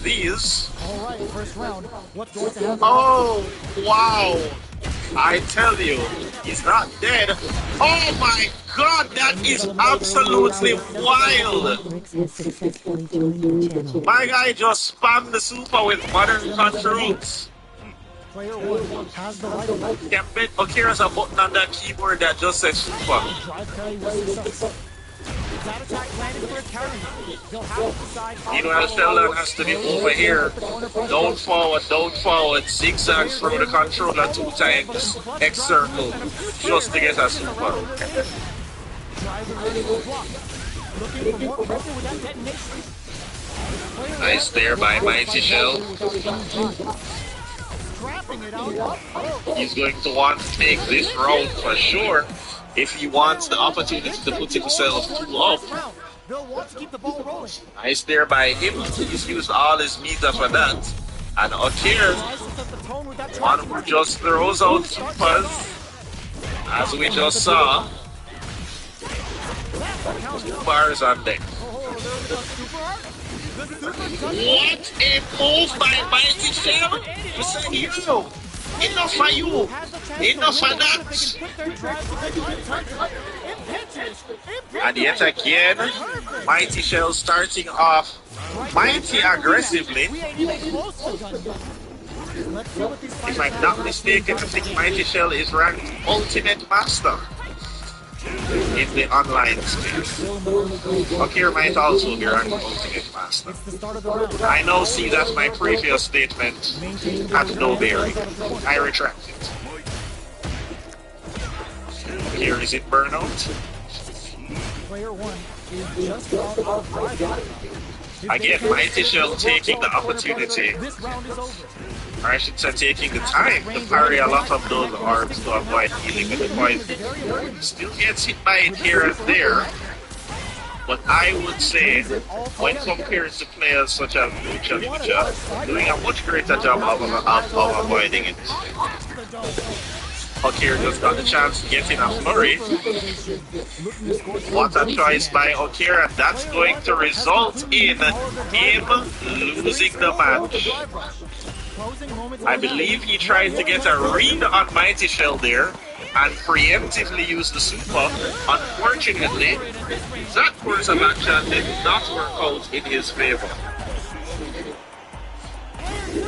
these. All right, first round. What's going to happen? Oh, wow. I tell you, he's not dead. Oh my god, that is absolutely wild. My guy just spammed the super with modern controls. Player one has the right. Can't bet Akira's a button on that keyboard that just says super. Meanwhile, Sheldon has to be over here. Don't forward, zigzag through the controller 2 times, X circle, just to get a super. Nice there by Mighty Shell. He's going to want to take this round for sure if he wants the opportunity to put himself up. Nice there by him. He's used all his meter for that. And Akir, one who just throws out supers, as we just saw. 2 bars on deck. What a move by Mighty Shell! Enough for you! Enough for that! And yet again, Mighty Shell starting off mighty aggressively. If I'm not mistaken, I think Mighty Shell is ranked Ultimate Master in the online space. Akira might also be ranked Ultimate Master. I now see that my previous statement had no bearing. I retract it. Here is it burnout. Again, Mighty Shell taking the opportunity, or I should say taking the time to parry a lot of those orbs to avoid healing with the poison. Still gets hit by it here and there, but I would say, when compared to players such as Lucha, doing a much greater job of avoiding it. Akira just got the chance to get in a flurry. What a choice by Akira. That's going to result in him losing the match. I believe he tried to get a read on Mighty Shell there and preemptively use the super. Unfortunately, that course of action did not work out in his favor.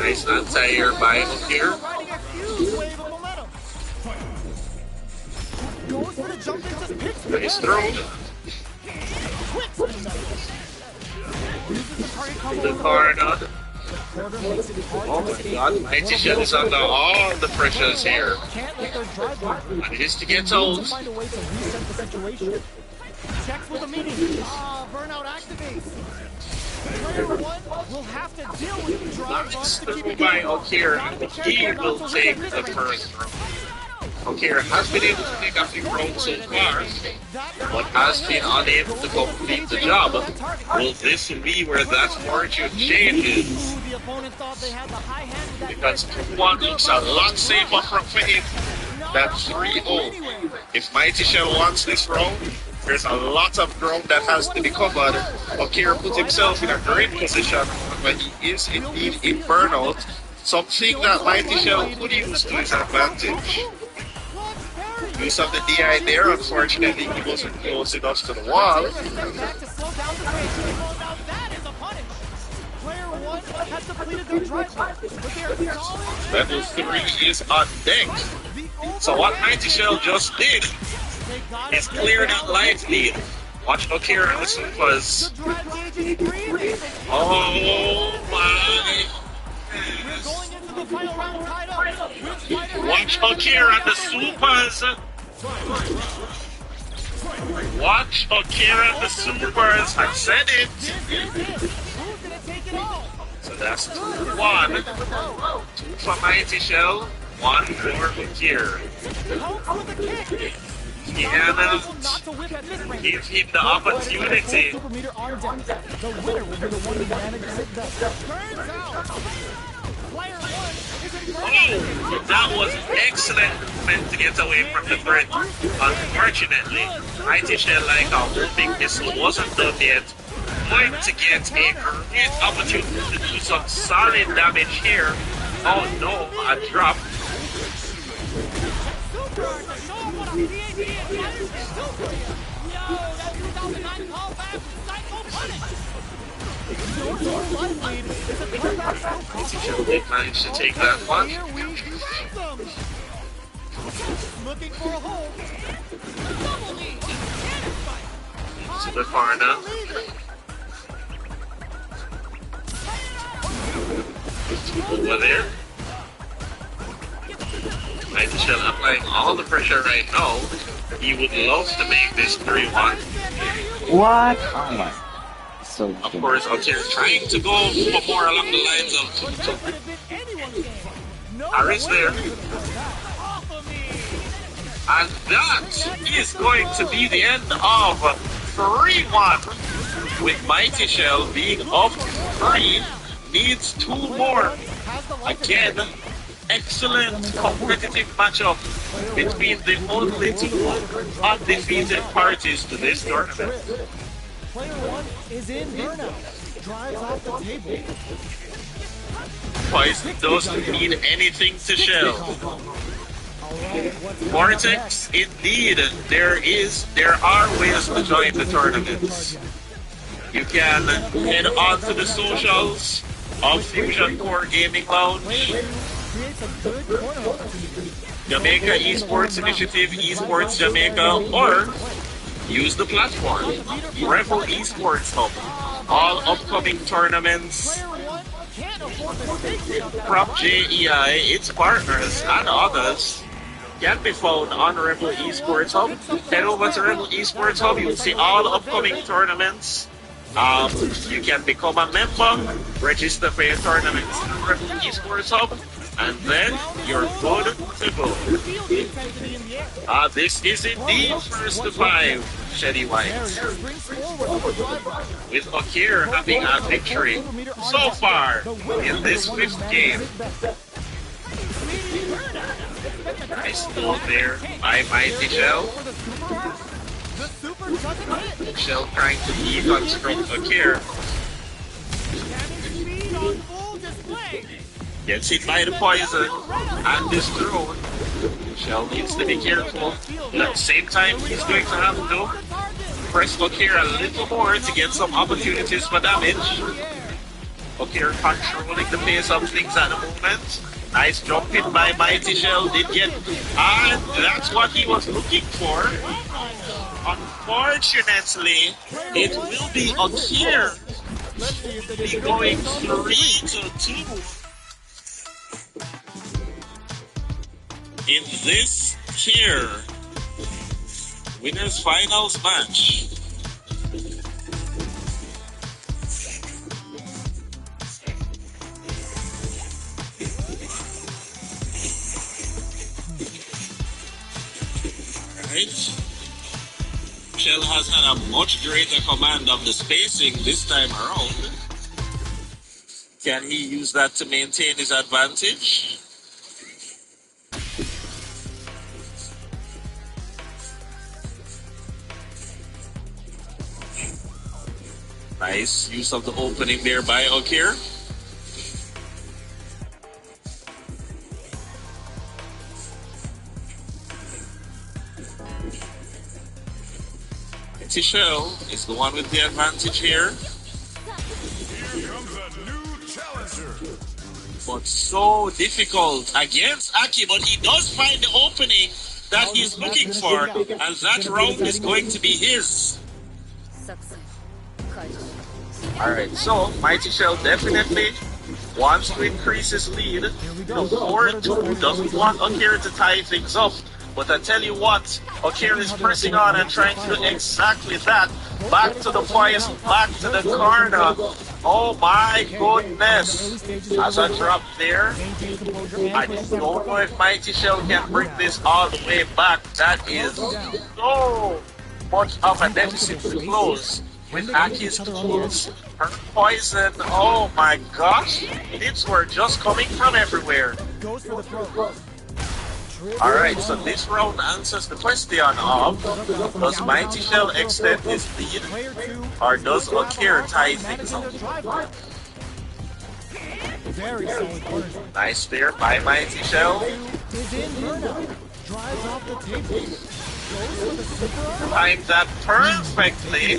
Nice anti-air by Akira. Nice throw. The corner. Oh my god, Mighty Shell is under all the pressures here. Manages to get out. Nice throw by Akira. He will take the first round. Akira has been able to make a few rounds so far, but has been unable to complete the job. Will this be where that fortune changes? Because 2-1 looks a lot safer for him than 3-0. If Mighty Shell wants this round, there's a lot of ground that has to be covered. Akira put himself in a great position, but he is indeed in burnout, something that Mighty Shell could use to his advantage. Use of the DI there, unfortunately he wasn't close enough to the wall. Level 3 is on deck. So what Mighty Shell just did is clear that light lead. Watch Akira and the supers. Oh my. Watch Akira and the supers. Watch Akira and the supers. I said it. So that's 2-1. 2 for Mighty Shell, 1 for Akira. He cannot give him the opportunity. Oh, that was excellent movement to get away from the threat. Unfortunately, Mighty Shell, like our big missile, wasn't done yet. going to get a great opportunity to do some solid damage here. Oh no, a drop. They managed to take that one. Looking for a hole. To the far now. Over there. Mighty Shell applying all the pressure right now. He would love to make this 3-1. What? Oh my. So of course, Altair trying to go for more along the lines of Harris there. And that is going to be the end of 3-1. With Mighty Shell being up 3, needs 2 more. Again, excellent competitive matchup between the only 2 undefeated parties to this tournament. Player 1 is in burnout. Drives off the table. Poison doesn't mean anything to Shell. Vortex, indeed, there are ways to join the tournaments. You can head on to the socials of Fusion Core Gaming Lounge, Jamaica Esports Initiative, Esports Jamaica, or use the platform, Rebel Esports Hub. All upcoming tournaments from JEI, its partners, and others can be found on Rebel Esports Hub. Head over to Rebel Esports Hub, you'll see all upcoming tournaments. You can become a member, register for your tournaments on Rebel Esports Hub, and then you're good to go. This is indeed first to 5, Shady White. With Okir having a victory so far in this 5th game. Nice throw there by Mighty Shell. Shell trying to deconstruct Okir. Gets hit by the poison and this throw. Shell needs to be careful. But at the same time, he's going to have to press Okir a little more to get some opportunities for damage. Okir controlling the pace of things at the moment. Nice jump in by Mighty Shell. Did get, and that's what he was looking for. Unfortunately, it will be Okir be going 3-2 in this here winners finals match. Shell has had a much greater command of the spacing this time around. Can he use that to maintain his advantage? Nice use of the opening there by Okir. Shell is the one with the advantage here. Here comes a new challenger. But so difficult against Aki, but he does find the opening that he's looking for, and that round is going to be his. Alright, so Mighty Shell definitely wants to increase his lead. The 4-2 doesn't want Okir to tie things up. But I tell you what, Okir is pressing on and trying to do exactly that. Back to the poison, back to the corner. Oh my goodness. As a drop there, I don't know if Mighty Shell can bring this all the way back. That is so much of a deficit to close. With Aki's tools, her poison, oh my gosh, hits were just coming from everywhere. Goes for the throw. Alright, so this round answers the question of does Mighty Shell extend his lead or does Akir tie things up? Very solid corner. Nice there by Mighty Shell. Is in burnout. Drives off the table. Goes for the super arm. Timed that perfectly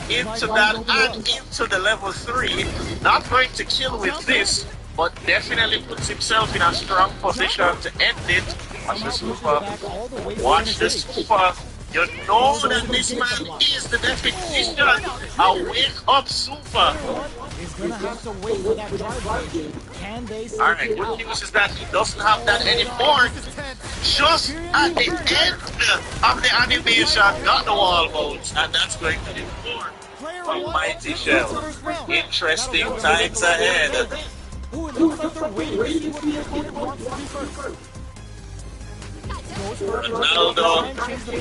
into that and into the level 3. Not going to kill with this, but definitely puts himself in a strong position to end it. Watch the super. Watch the super. You know that this man is the definition. A wake-up super. Is gonna have to wait for that drive. Can they stick Alright, it good out? news is that he doesn't have that anymore. Just at the end of the animation, got the wall modes, and that's going to be more from Mighty Shell. Interesting times ahead. Ooh, it looks like they're waiting to see what the opponent wants to do first. Ronaldo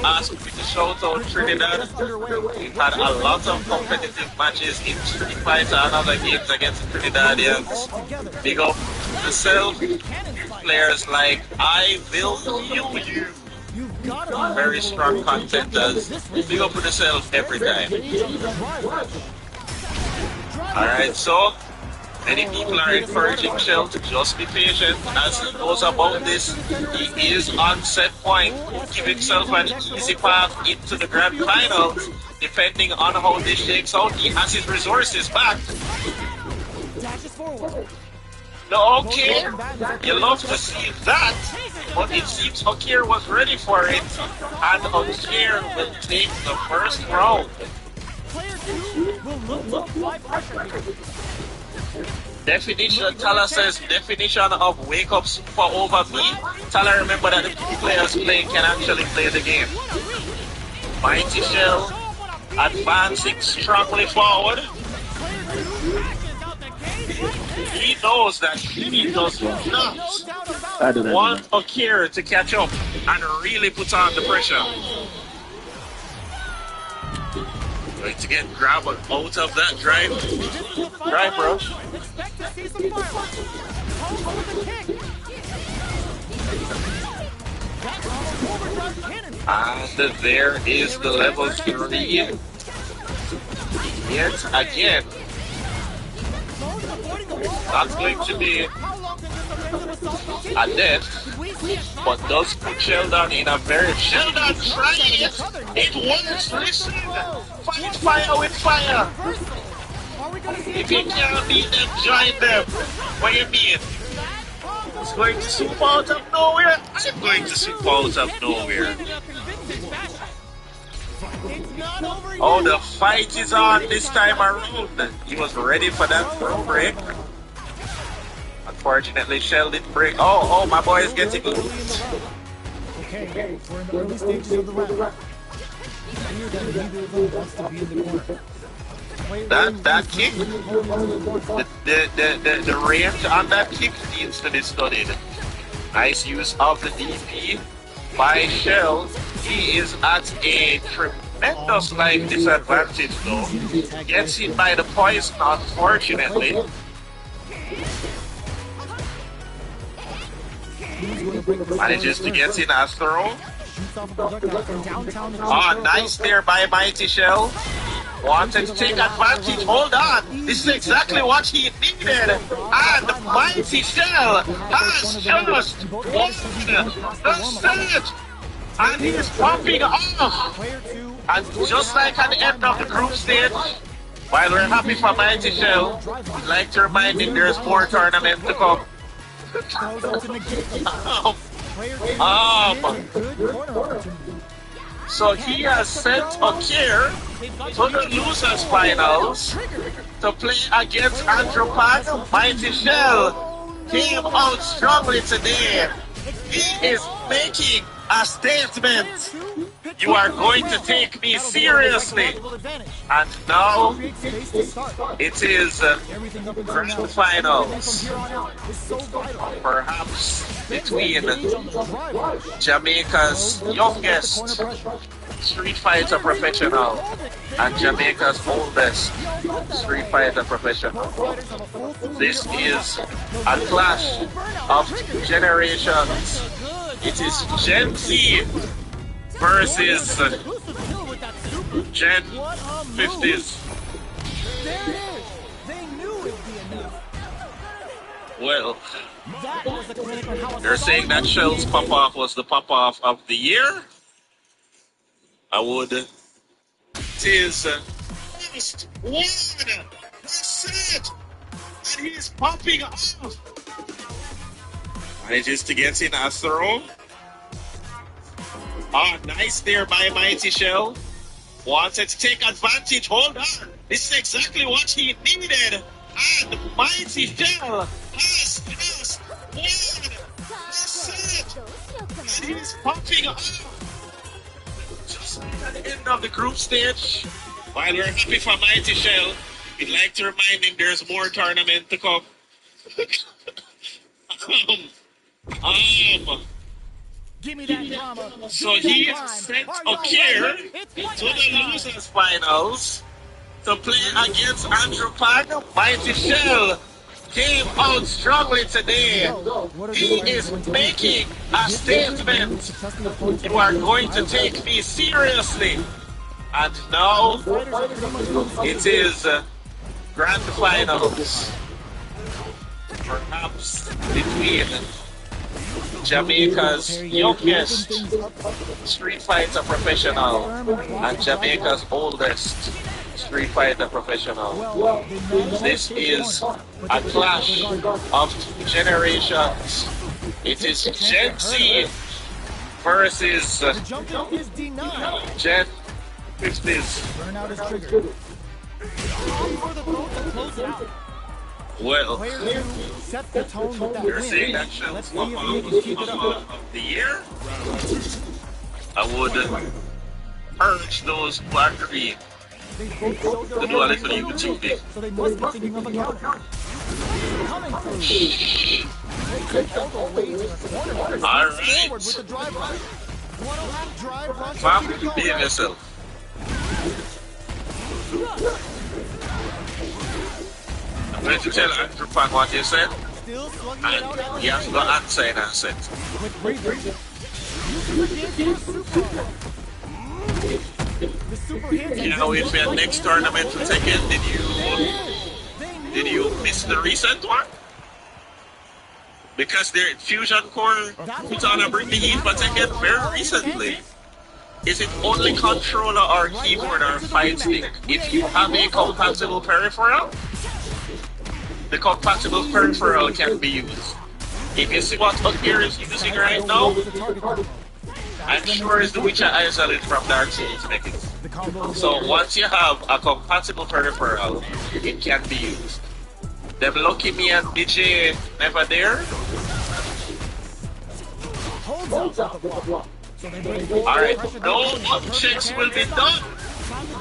asked me to shout out Trinidad. We've had a lot of competitive matches in Street Fighter and other games against the Trinidadians. Big up yourself, players like I Will Heal You. Very strong contenders. Big up with yourself every time. Alright, so many people are encouraging Shell to just be patient as he goes about this. He is on set point. Give himself an easy path into the grand finals. Depending on how this shakes out, he has his resources back. No, okay, you love to see that, but it seems Akir was ready for it, and Akir will take the first round. Definition, Tala says, definition of wake up super over me. Tala, remember that the two players playing can actually play the game. Mighty Shell advancing strongly forward. He knows that he does not want Akir to catch up and really put on the pressure. Going to get grab out of that drive rush. And there is the level 3. Yet again, that's going to be a death, but does put Sheldon in a very... Sheldon, try it! It works, listen! Fight fire with fire! If you can't beat them, join them! What do you mean? It's going to soup out of nowhere? I'm going to soup out of nowhere. Oh, the fight is on this time around. He was ready for that throw break. Unfortunately, Shell didn't break. Oh, my boy is getting loose. Okay, we're in the early stages of the round. That kick, the range on that kick needs to be studied. Nice use of the DP by Shell. He is at a tremendous life disadvantage though. Gets hit by the poison, unfortunately. Manages to get in a throw. Oh, nice there by Mighty Shell. Wanted to take advantage. Hold on. This is exactly what he needed. And Mighty Shell has just won the set. And he is popping off. And just like at the end of the group stage, while we're happy for Mighty Shell, we'd like to remind him there's more tournaments to come. So he has sent Akir to the losers finals to play against Andropan. Mighty Shell came out strongly today. He is making a statement. You are going to take me seriously. And now it is grand finals. Perhaps between Jamaica's youngest Street Fighter professional and Jamaica's oldest Street Fighter professional. This is a clash of two generations. It is Gen Z versus Exclusive kill with that super. Gen What a move. 50s. There it is. They knew it'd be enough. Well, That was a clinic on how a they're saying that solid Shell's game pop-off was the pop-off of the year. I would. It is first one. That's it. And he's popping off. Manages to get in a throw. Ah, nice there by Mighty Shell. Wanted to take advantage. Hold on. This is exactly what he needed. And Mighty Shell has one. That's it. And he's popping off. Just at the end of the group stage. While we're happy for Mighty Shell, we'd like to remind him there's more tournament to come. Give me that drama. So he sent Okir to the losers finals to play against Andrew Pan. Mighty Shell came out strongly today. He is making a statement. You are going to take me seriously. And now it is grand finals. Perhaps between Jamaica's youngest Street Fighter professional and Jamaica's oldest Street Fighter professional. This is a clash of generations. It is Gen Z versus Jump is denied. Gen 50s. Burnout is triggered. For the throw to close it out. Well, Player 2 sets the tone with that you're win. saying that Shell's Let's see if he pop-off can keep it up. of the year? I would urge those who agree They both showed their to do a hand little YouTube. so they must be thinking of a counter. Coming through. All Forward right. with the drive run. One and a half drive run. Fam, Keep going. behave yourself. I'm going to tell Andrew Pan what you said, Still slugging it out. and he has to answer in a sense. With breathing. You did super. The super hands. You know, if your next tournament to take it, did you miss the recent one? Because their Fusion Core put on a bring the heat for Tekken very recently. Is it only controller or keyboard or fight stick? If you have a compatible peripheral, the compatible peripheral can be used. If you see what Okir is using right now, I'm sure it's the Witcher Isolate from Dark Souls making. So once you have a compatible peripheral, it can be used. Them Lucky Me and DJ never there. Alright, no checks will be done.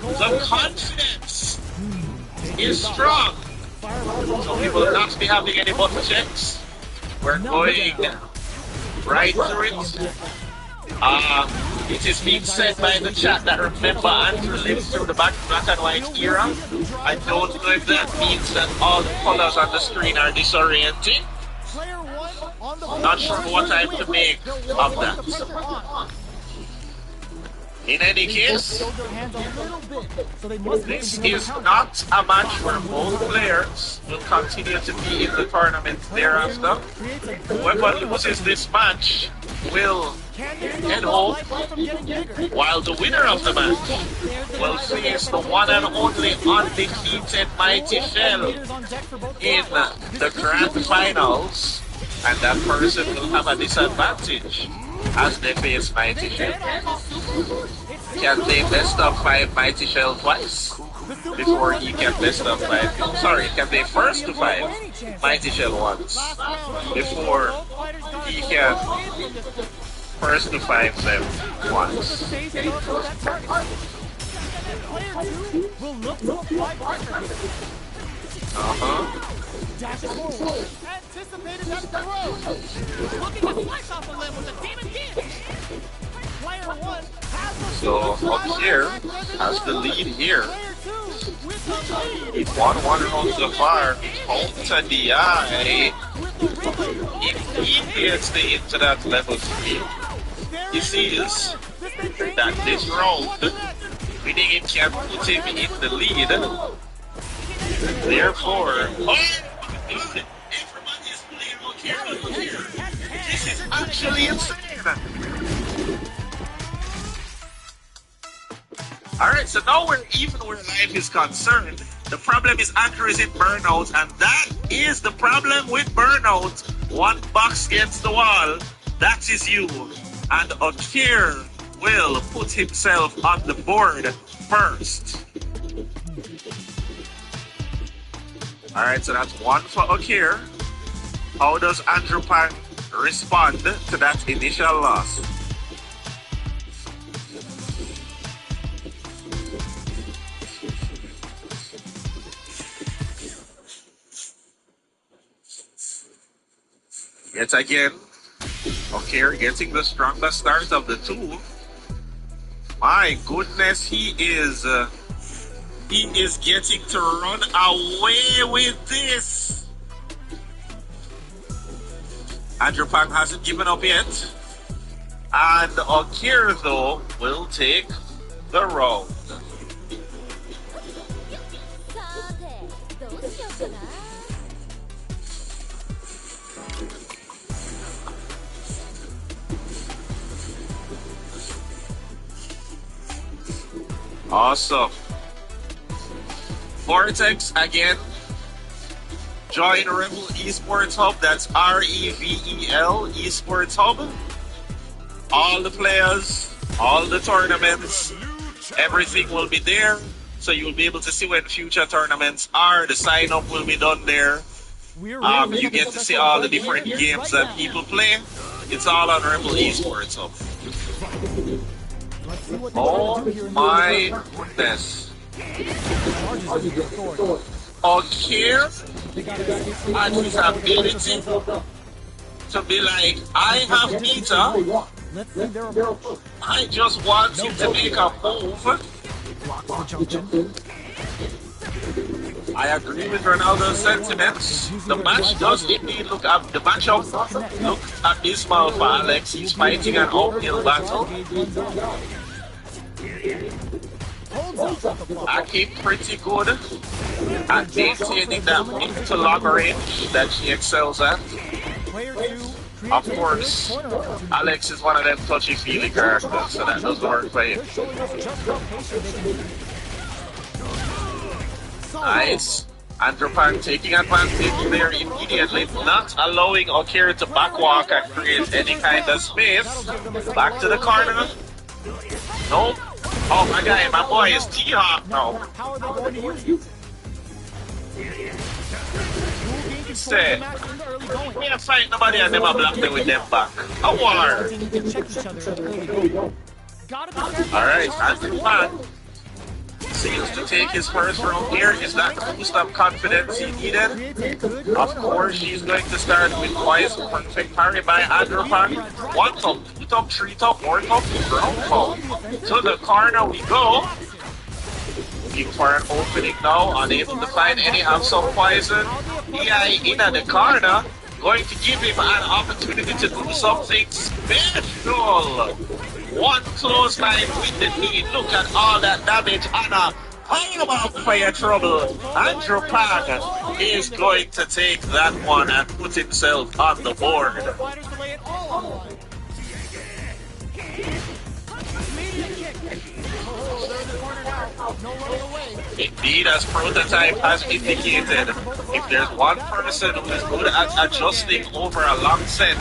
The confidence is strong. So we will not be having any button checks. We're going right through it. It is being said by the chat that remember Andrew lives through the black and white era. I don't know if that means that all the colors on the screen are disorienting. Not sure what I'm to make of that. In any case, this is not a match where both players will continue to be in the tournament thereafter. Whoever loses this match will head home, while the winner of the match will face the one and only undefeated Mighty Shell in the grand finals, and that person will have a disadvantage as they face Mighty Shell. Can they best of 5 Mighty Shell twice before he can best of 5? Sorry, can they first to 5 Mighty Shell once before he can first to 5 them once? Dash forward. Anticipated that throw. Looking to slice off the limb with a demon kick. Player 1 has the So up here has the lead here. Player 2 with He's 1-1 round so far. Counter DI. If he gets the into that level 3, he sees that this round, winning it can put him in the lead. Therefore, everybody is playing Okira here. This is actually insane. Alright, so now we're even where life is concerned. The problem is Andrew is in burnout, and that is the problem with burnout. One box against the wall, that is you. And Okir will put himself on the board first. Alright, so that's one for Okir. How does Andrew Pan respond to that initial loss? Yet again, Okir getting the strongest start of the two. My goodness, he is getting to run away with this. Andrew Pang hasn't given up yet. And Okir, though, will take the round. Awesome. Vortex again. Join Rebel Esports Hub. That's REVEL Esports Hub. All the players, all the tournaments, everything will be there. So you'll be able to see when future tournaments are. The sign up will be done there. You get to see all the different games that people play. It's all on Rebel Esports Hub. Oh my goodness. Okir and his ability to be like, I have Peter. I just want him to make a move. I agree with Ronaldo's sentiments. The match does indeed look up. The matchup looks abysmal for Alex. He's fighting an uphill battle. Aki pretty good at maintaining that mid to long range that she excels at. Of course, Alex is one of them touchy-feely characters, so that doesn't work for him. Nice. Andrew Pan taking advantage there immediately, not allowing Okir to backwalk and create any kind of space. Back to the corner. Nope. Oh my guy, my boy is T-Hawk now. Say, we ain't fight nobody and them a block me with them back. A war. Alright, Andrew Pan seems to take his first round here. Is that the boost of confidence he needed? Of course, he's going to start with Poison. Perfect parry by Andrew Pan. 1 top, 2 top, 3 top, 4 top, ground fall. To the corner we go. Looking for an opening now, unable to find any of some Poison. EI in at the corner, going to give him an opportunity to do something special. One close line with the knee. Look at all that damage on a pile of fire trouble. Andrew Pan is going to take that one and put himself on the board. Indeed, as Prototype has indicated, if there's one person who is good at adjusting over a long set,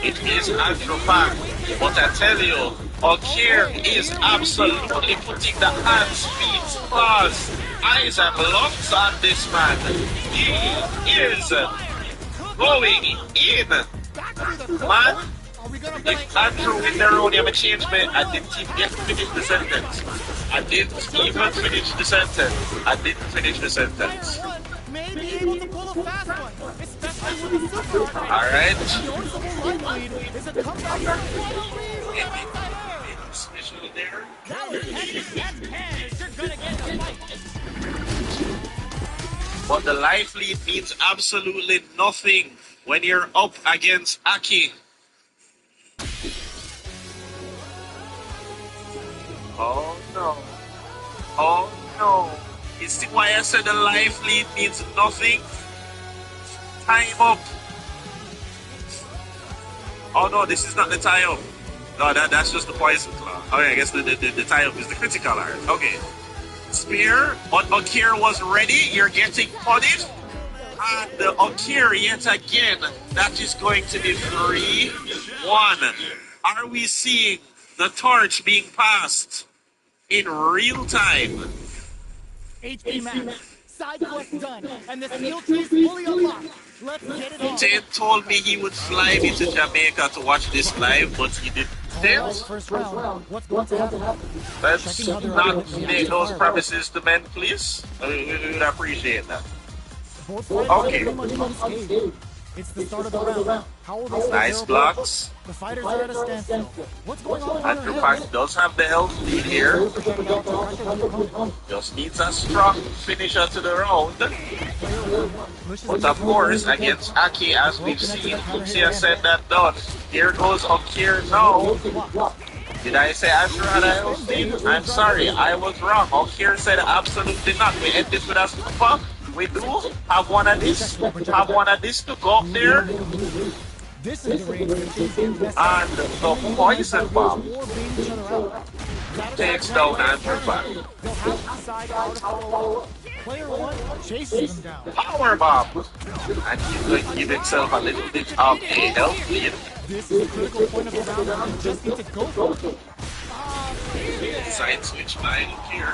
it is Andrew Pan. But I tell you, Okir is absolutely putting the hands, feet, claws, eyes and lungs on this man. He is going in. Man, if Andrew win the round, I'm change me. I didn't even get to finish the sentence. I didn't even finish the sentence. I didn't finish the sentence. Alright. Special there. But the life lead means absolutely nothing when you're up against Aki. Oh no. Oh no. You see why I said the life lead means nothing? Time up. Oh no, this is not the tie up. No, that's just the poison claw. Okay, I guess the tie up is the critical art. Okay. Spear, but Akir was ready. You're getting punished. And Akir yet again. That is going to be 3-1. Are we seeing the torch being passed in real time? HP max. Side quest done. And the steel tree is fully unlocked. Let's get it on. Ted told me he would fly me to Jamaica to watch this live, but he didn't. Alright, first round. What's going to happen? Let's not make those promises to men, please. We would appreciate that. Both fighters Okay. are pretty much unscathed. It's the start of the round. How will they stay Nice their blocks. The fighters are at a standstill. What's going on? Andrew Park does have the health lead here. Just needs a strong finisher to the round. But of course, against Aki, as we've seen, Lucia said that done. Here goes Akir now. Did I say Andrew had a health lead? I'm sorry, I was wrong. Akir said absolutely not. We end this with a super. We do have one of this. Have one of this to go up there. This is the range And the poison bomb takes down Andrew Park. They'll have to decide how to follow. Player one chases them down. Power bomb! And he's going to give himself a little bit of a health lead. This is a critical point of the round. You just need to go for it. Side switch by here.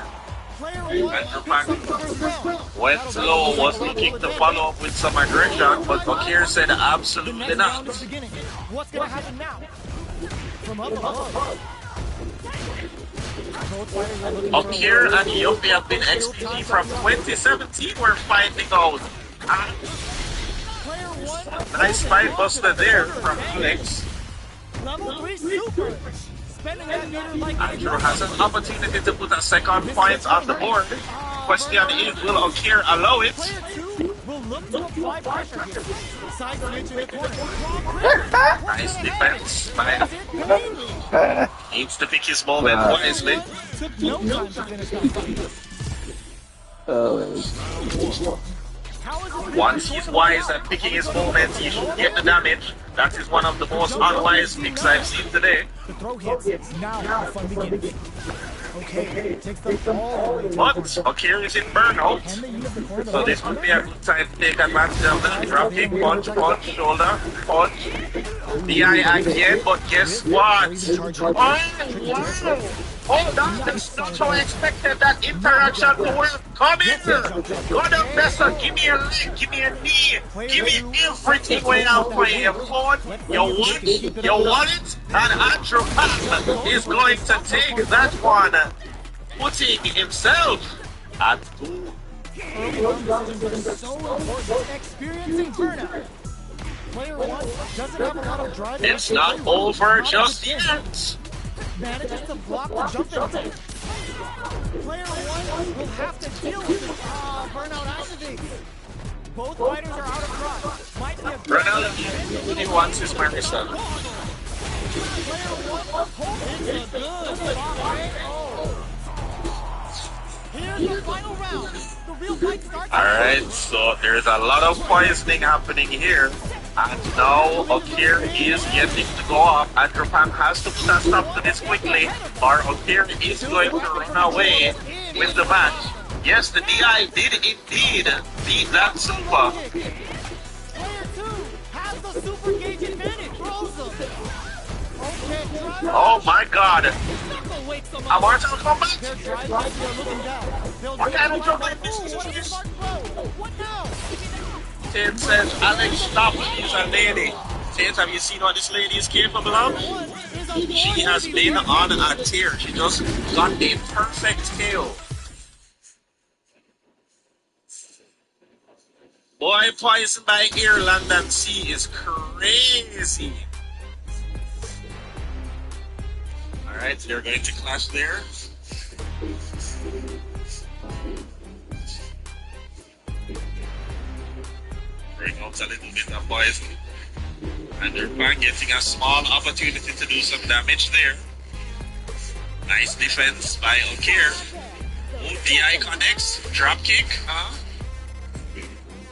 Player one Andrew picks Park up the first round. went low, was looking to follow up with some aggression, but Akir said The absolutely next round not. is beginning. What's going to happen now? From up above. Both fighters are looking for a Akir and Yuppie have been XPG from 2017. We're finding out. And player one. nice fight buster there from Alex. Level 3 super. Spending a meter like Andrew has an opportunity to put a second point on the board. Question is, will Akir allow it? Player two will look to apply pressure here. Side switch in the corner. Nice defense by needs to pick his moment wisely. Took no time to finish that fight. How is it Once he's wise at picking his moments, he should get the damage. That is one of the most unwise picks I've seen today. the throw hits? Now the fun begins. Okay, takes them all the way. But Akir is in burnout, Can they use the corner? so this would be a good time to take advantage of that. Drop kick, punch, punch, shoulder, punch. DI again, but guess what? Oh, wow! Hold on, that's not how I expected that interaction to work. Come in! Go down, Vesta, give me a leg, give me a knee, give me everything way out for your phone, your wallet, and Andrew Park is going to take that one, putting himself at 2. So important. Experiencing burnout. Player one doesn't have a lot of drive. It's not over just yet. Manages to block the jump attack. Player one will have to deal with this. Burnout activates. Both fighters are out of front. Might be a good Ronaldo, he wants his Marissa. Player one holds it. It's a good block. Here's the final round. The real fight starts. Alright, so there's a lot of poisoning happening here. And now Akir is getting to go up. Andrew Park has to put a stop to this quickly, or Akir is going to run away with the match. Yes, the DI did indeed beat that super. Player two has the super gauge advantage. Throws him. Okay, Oh my god. Knuckle wakes him A up. Mortal Kombat? Their drive might be looking down. They'll What do kind of it. juggling this is What this? What now? Ted says, Alex, stop, she's a lady. Ted, have you seen what this lady is capable of? One is a She has been on a tear. She just got a perfect KO. Boy, Poison by Ireland and Sea is crazy. Alright, they're going to clash there. bring out a little bit of poison. And Rupak getting a small opportunity to do some damage there. Nice defense by Okir. Oh, DI connects. Drop kick.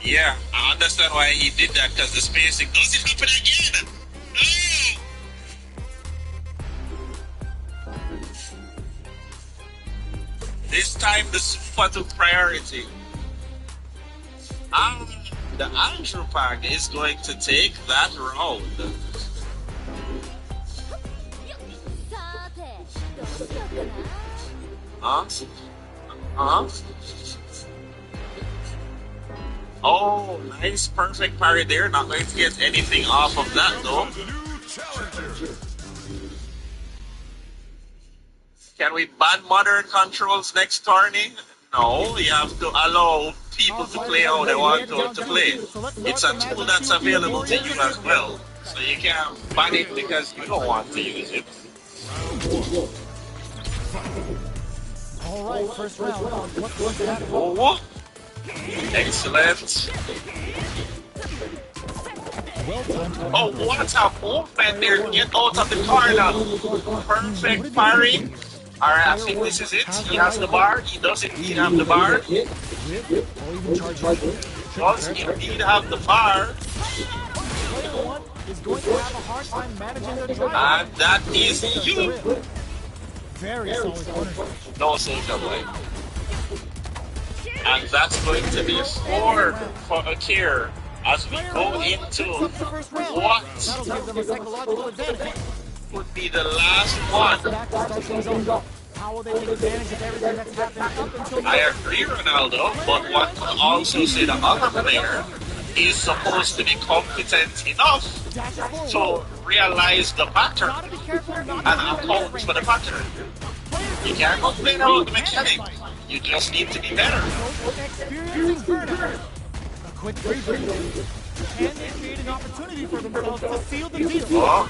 Yeah, I understand why he did that, because the spacing. Does it happen again? No! This time the super took priority. The Andrew Pack is going to take that round. Oh, nice, perfect parry there. Not going to get anything off of that though. Can we ban modern controls next tourney? No, you have to allow people to play how they want to play. It's a tool that's available to you as well. So you can't ban it because you don't want to use it. All right, first round. What's that? Oh, excellent. Oh, what a movement there. Get out of the corner. Perfect parry. Alright, I think this is it. He has the bar. He does indeed have the bar. Does indeed have the bar. And that is you. Very solid corner. No social play. And that's going to be a score for Akir as we go into what would be the last one. How will they take advantage of everything that's happened up until I agree, Ronaldo, but one can also say the other player is supposed to be competent enough to realize the pattern and account for the pattern. You can't complain about the mechanic. You just need to be better. A quick briefing. Can they create an opportunity for themselves to seal the deal?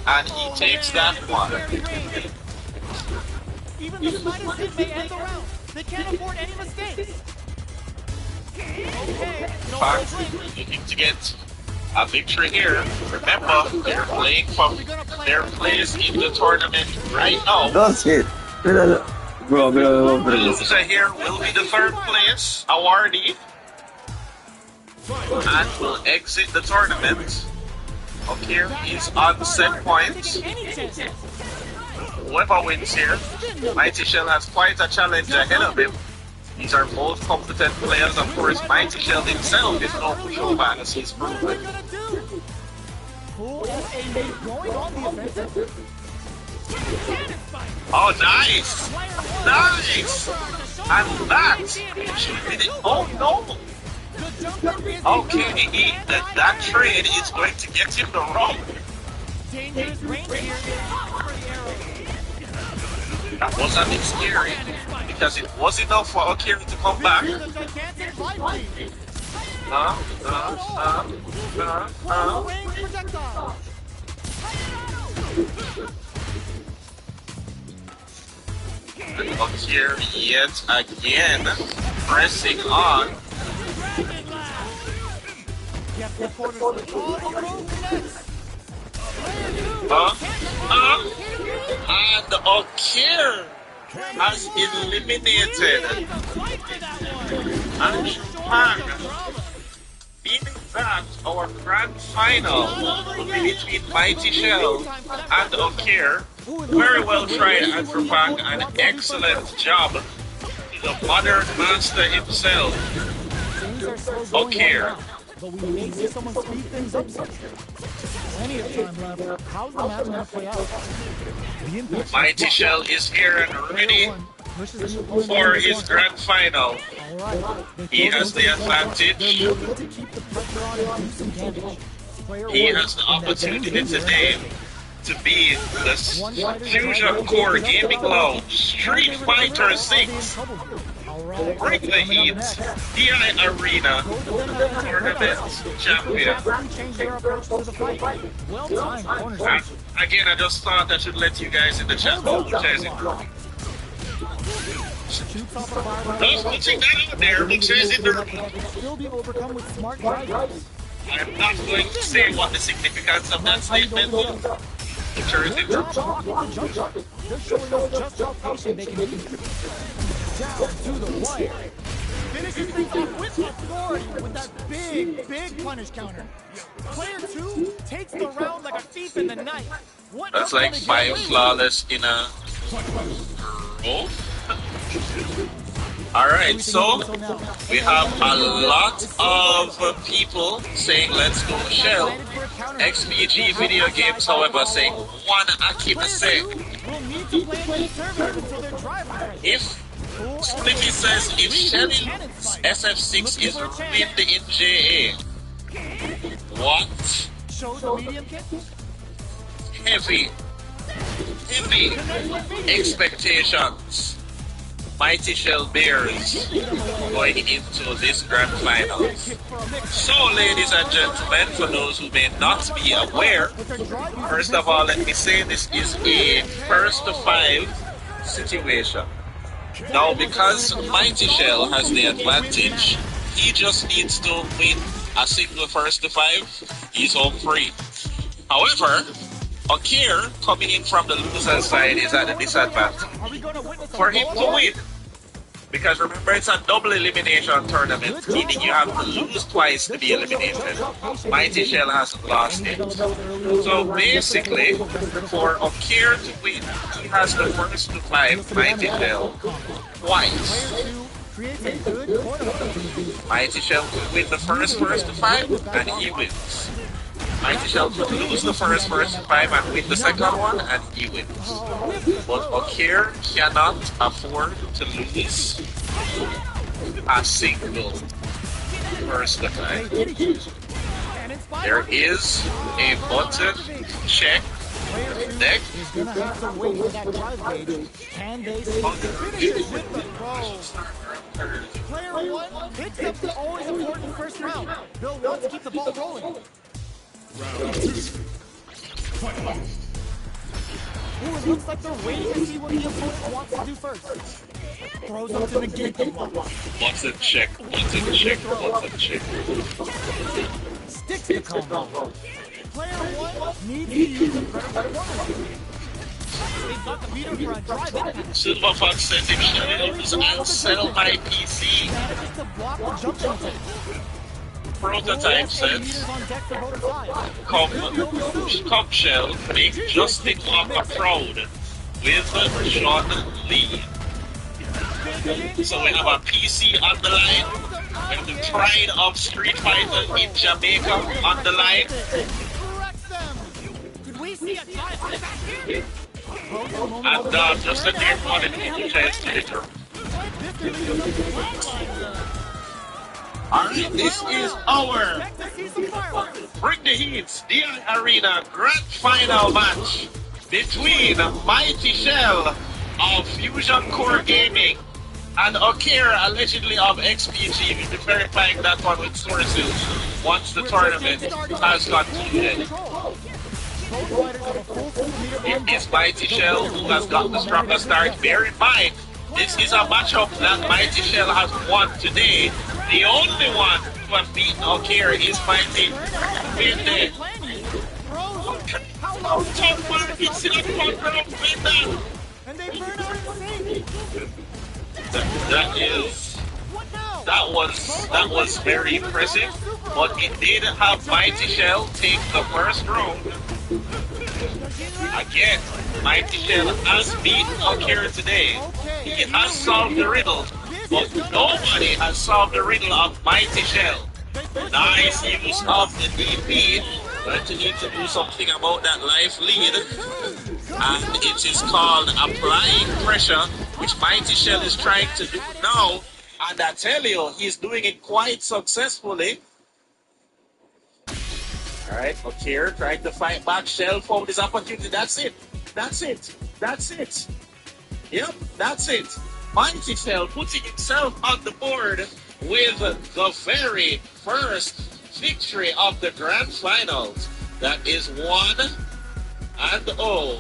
And he takes that one. Even the slightest hit may end the round. They can't afford any mistakes. Okay, Pack looking to get a victory here. Remember, they're playing from their place in the tournament right now. That's it. Bro. The loser here will be the third place awardee and will exit the tournament. Okay, he's on set points. Whoever wins here, Mighty Shell has quite a challenge ahead of him. These are both competent players. Of course, Mighty Shell himself is no pushover, as he's proven. Oh, nice! Nice! And that should be the... Oh, no! Okay, that trade is going to get him the rope. That was a bit scary, because it was enough for Akira to come back. Akira yet again pressing on. And Akir has eliminated Andrew Pack, meaning that our grand final will be between Mighty Shell and Akir. Very well tried, Andrew Pack, an excellent job. The modern master himself, Akir. But we may see someone speed things up. Plenty of time left. How's the match going to play out? Mighty Shell is here and ready for his grand final. He has the advantage. He has the opportunity today to be the Fusion Core Gaming Lounge Street Fighter 6. Bring the heat, DI Arena Tournament Champion. Again, I just thought I should let you guys in the chat know who Jazzy. Shoots off a fireball. Just putting that out there because it Can still be overcome with smart drivers. I'm not going to say what the significance of that statement is. I'm sure it's Blocking the jump shot. Just showing us just how patient they can be. Down to the wire. Finishes things off with authority with that big punish counter. Player 2 takes the round like a thief in the night. What That's else like can they 5 get? flawless in a row. Alright, so we have a lot of people saying let's go Shell. XPG video games, however, saying one Akina say. Will need to play conservative until their drive is ready. If Spliffy says if Shelly SF6 is ruined in JA, what? Shows the medium kit. Heavy expectations. Mighty Shell Bears going into this grand finals. So, ladies and gentlemen, for those who may not be aware, first of all, let me say this is a first to 5 situation. Now, because Mighty Shell has the advantage, he just needs to win a single first to 5. He's home free. However, Akir coming in from the loser side is at a disadvantage. For him to win, because remember it's a double elimination tournament, meaning you have to lose twice to be eliminated. Mighty Shell hasn't lost it. So basically, for Akir to win, he has the first to 5 Mighty Shell twice. Mighty Shell could win the first to 5 and he wins. Mighty Shell could lose the first to 5 and win the second one and he wins. But Akir cannot afford to lose a single first to 5. There is a button check deck. Gonna have to wait for that drive gauge. Can they finish with the throw? Player 1 picks up the always important first round. Bill wants to keep the ball rolling. Round 2. Fight. Ooh, it looks like they're waiting to see what the opponent wants to do first. Throws up to negate the block. What's a check? What's a check? What's a check? Sticks the combo. Player 1 needs to use incredible corner. They've got the beater for a drive impact. Silver Fox says if Shell and sell my PC. Manages to block the jump attack. Prototype says, On deck for both sides. come Shell, make Justin Walker proud with Sean Lee. So we have a PC on the line. We have the pride of Street Fighter in Jamaica on the line. Corrects them. Could we see a tie back here? And just a name on it in the chance later. Alright, this is our Expect to see some fireworks. Bring the Heat DI Arena Grand Final match between Mighty Shell of Fusion Core Gaming and Akir, allegedly of XPG. We'll be verifying that one with sources once the tournament has concluded. It is Mighty Shell who has got the strongest start. Bear in mind, this is a matchup that Mighty Shell has won today. The only one who has beaten Akir is Mighty. How tough far is it for that? And they burn out in sync. That was very impressive, but it did have Mighty Shell take the first round. Again, Mighty Shell has beaten Akira today. He has solved the riddle, but nobody has solved the riddle of Mighty Shell. Nice use of the DP, but you need to do something about that life lead. And it is called applying pressure, which Mighty Shell is trying to do now. And I tell you, he's doing it quite successfully. Alright, Akir trying to fight back. Shell found his opportunity. That's it. That's it. That's it. Yep, that's it. Mighty Shell putting himself on the board with the very first victory of the Grand Finals. That is 1-0.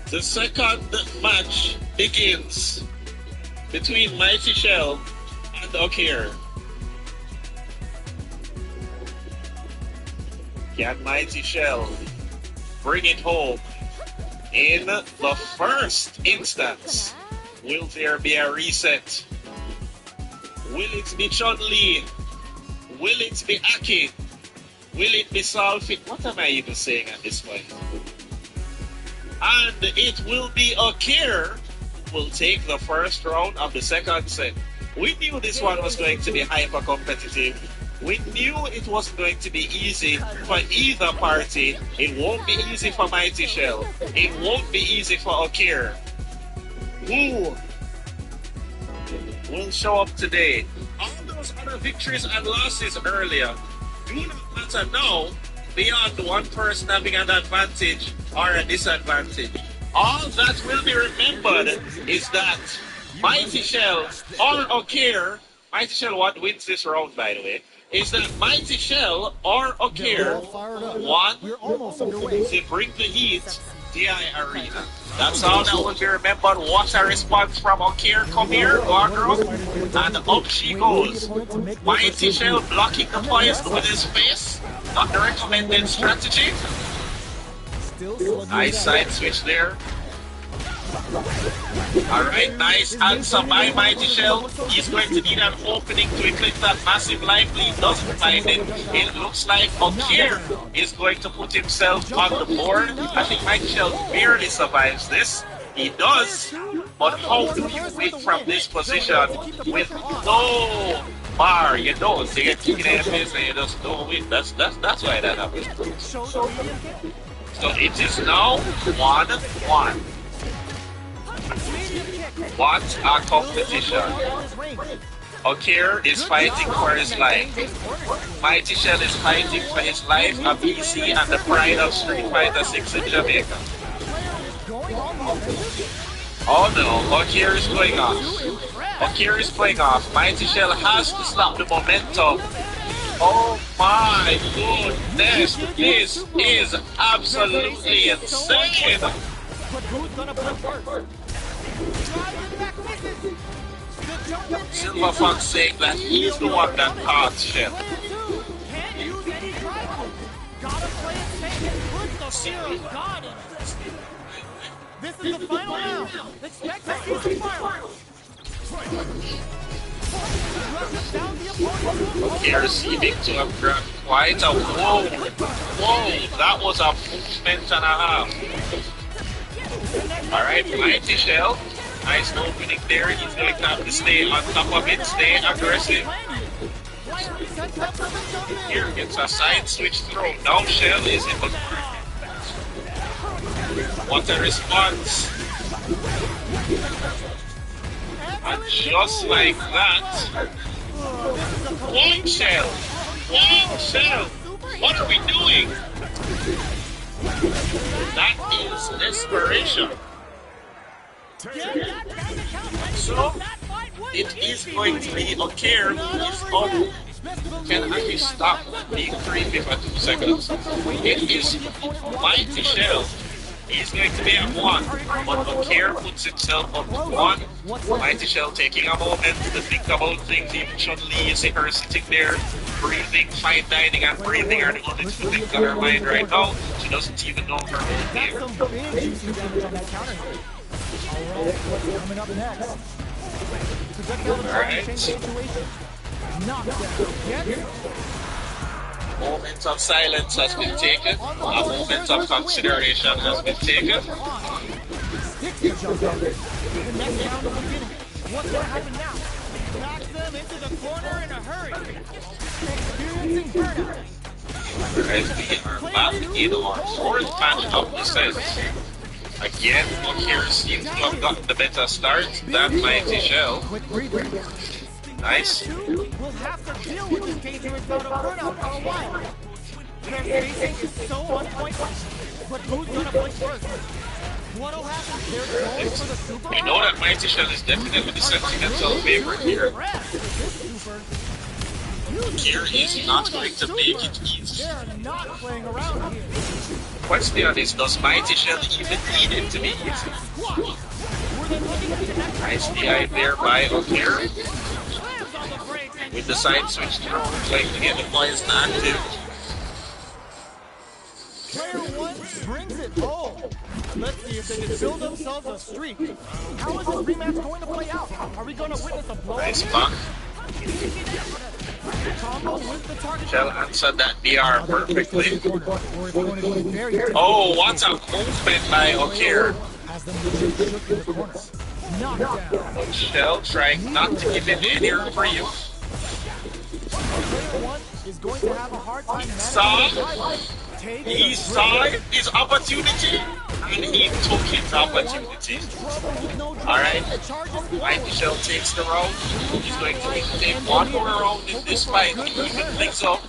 The second match begins between Mighty Shell and Okir. Can Mighty Shell bring it home in the first instance? Will there be a reset? Will it be Chun-Li? Will it be Aki? Will it be Solfit? What am I even saying at this point? And it will be Okir who will take the first round of the second set. We knew this one was going to be hyper competitive. We knew it wasn't going to be easy for either party. It won't be easy for Mighty Shell. It won't be easy for Okir. Who will show up today? All those other victories and losses earlier do not matter now beyond one person having an advantage or a disadvantage. All that will be remembered is that Mighty Shell or Okir, Mighty Shell what wins this round by the way, is that Mighty Shell or Okir won to bring the heat DI Arena. That's all that will be remembered. What a response from Okir. Come here, Wargroup. And up she goes. Mighty Shell blocking the poison with his face. Not the recommended strategy. Nice side switch there. Alright, nice answer by Mighty Shell. He's going to need an opening to eclipse that massive life lead. Doesn't find it. It looks like Okir is going to put himself on the board. I think Mighty Shell barely survives this. He does. But how do you win from this position with no bar? You don't. You get kicked in the face and you just don't win. That's why that happens. So it is now 1-1. What a competition. Okir is fighting for his life. Mighty Shell is fighting for his life, a PC, and the pride of Street Fighter 6 in Jamaica. Oh no, Okir is going off. Okir is going off. Mighty Shell has to stop the momentum. Oh my goodness, this is absolutely insane. Silver Fox saying that he's the one that caught Shell. This is the final round. Expect to see some fireworks. Okay, receiving to have grabbed quite a whoa, that was a movement and a half. Alright, Mighty Shell, nice opening there. He's going to have to stay on top of it, stay aggressive. Here gets a side switch throw. Now Shell is in the what a response. And just like that, one Shell, what are we doing? That is desperation. So, it is going to be Okir who is on. Can actually stop being creepy for 2 seconds. It is Mighty Shell. He's going to be at 1, but Okir puts himself up to 1. Mighty Shell taking a moment to think about things. Even Chun-Li, you see her sitting there, breathing, fine dining and breathing are the only 2 things on her mind right now. She doesn't even know her own name. Coming up next. Alright. Moment of silence has been taken. A moment of consideration has been taken. What's going to happen now? Knocks them into the corner in a hurry. Experiencing burnout. Alright, we are back in our 4th match of the set. Again, Okir seems to have gotten the better start than Mighty Shell. Nice. We'll have to deal with this case without a burnout for a while. Their spacing is so on point, but who's gonna blink first? What'll happen? They're going for the super. We know that Mighty Shell is definitely the sentimental favorite here. Here is not going to make it easy. They're not playing around here. Question is, does Mighty Shell even need it to be easy? Nice DI there by O'Kear. With the side switch through, trying to get the points active. Player one brings it home. Let's see if they can build themselves a streak. How is this rematch going to play out? Are we going to witness a blow? Nice block. Combo with the target. Shell answered that BR perfectly. Oh, what a movement by O'Kear. Has them shook in the corner. Knocked down. Shell trying not to give it any room for you. Player one is going to have a hard time He saw his opportunity and he took his opportunity. Alright, Mighty Shell takes the round. He's going to take one more round in this fight to even things up.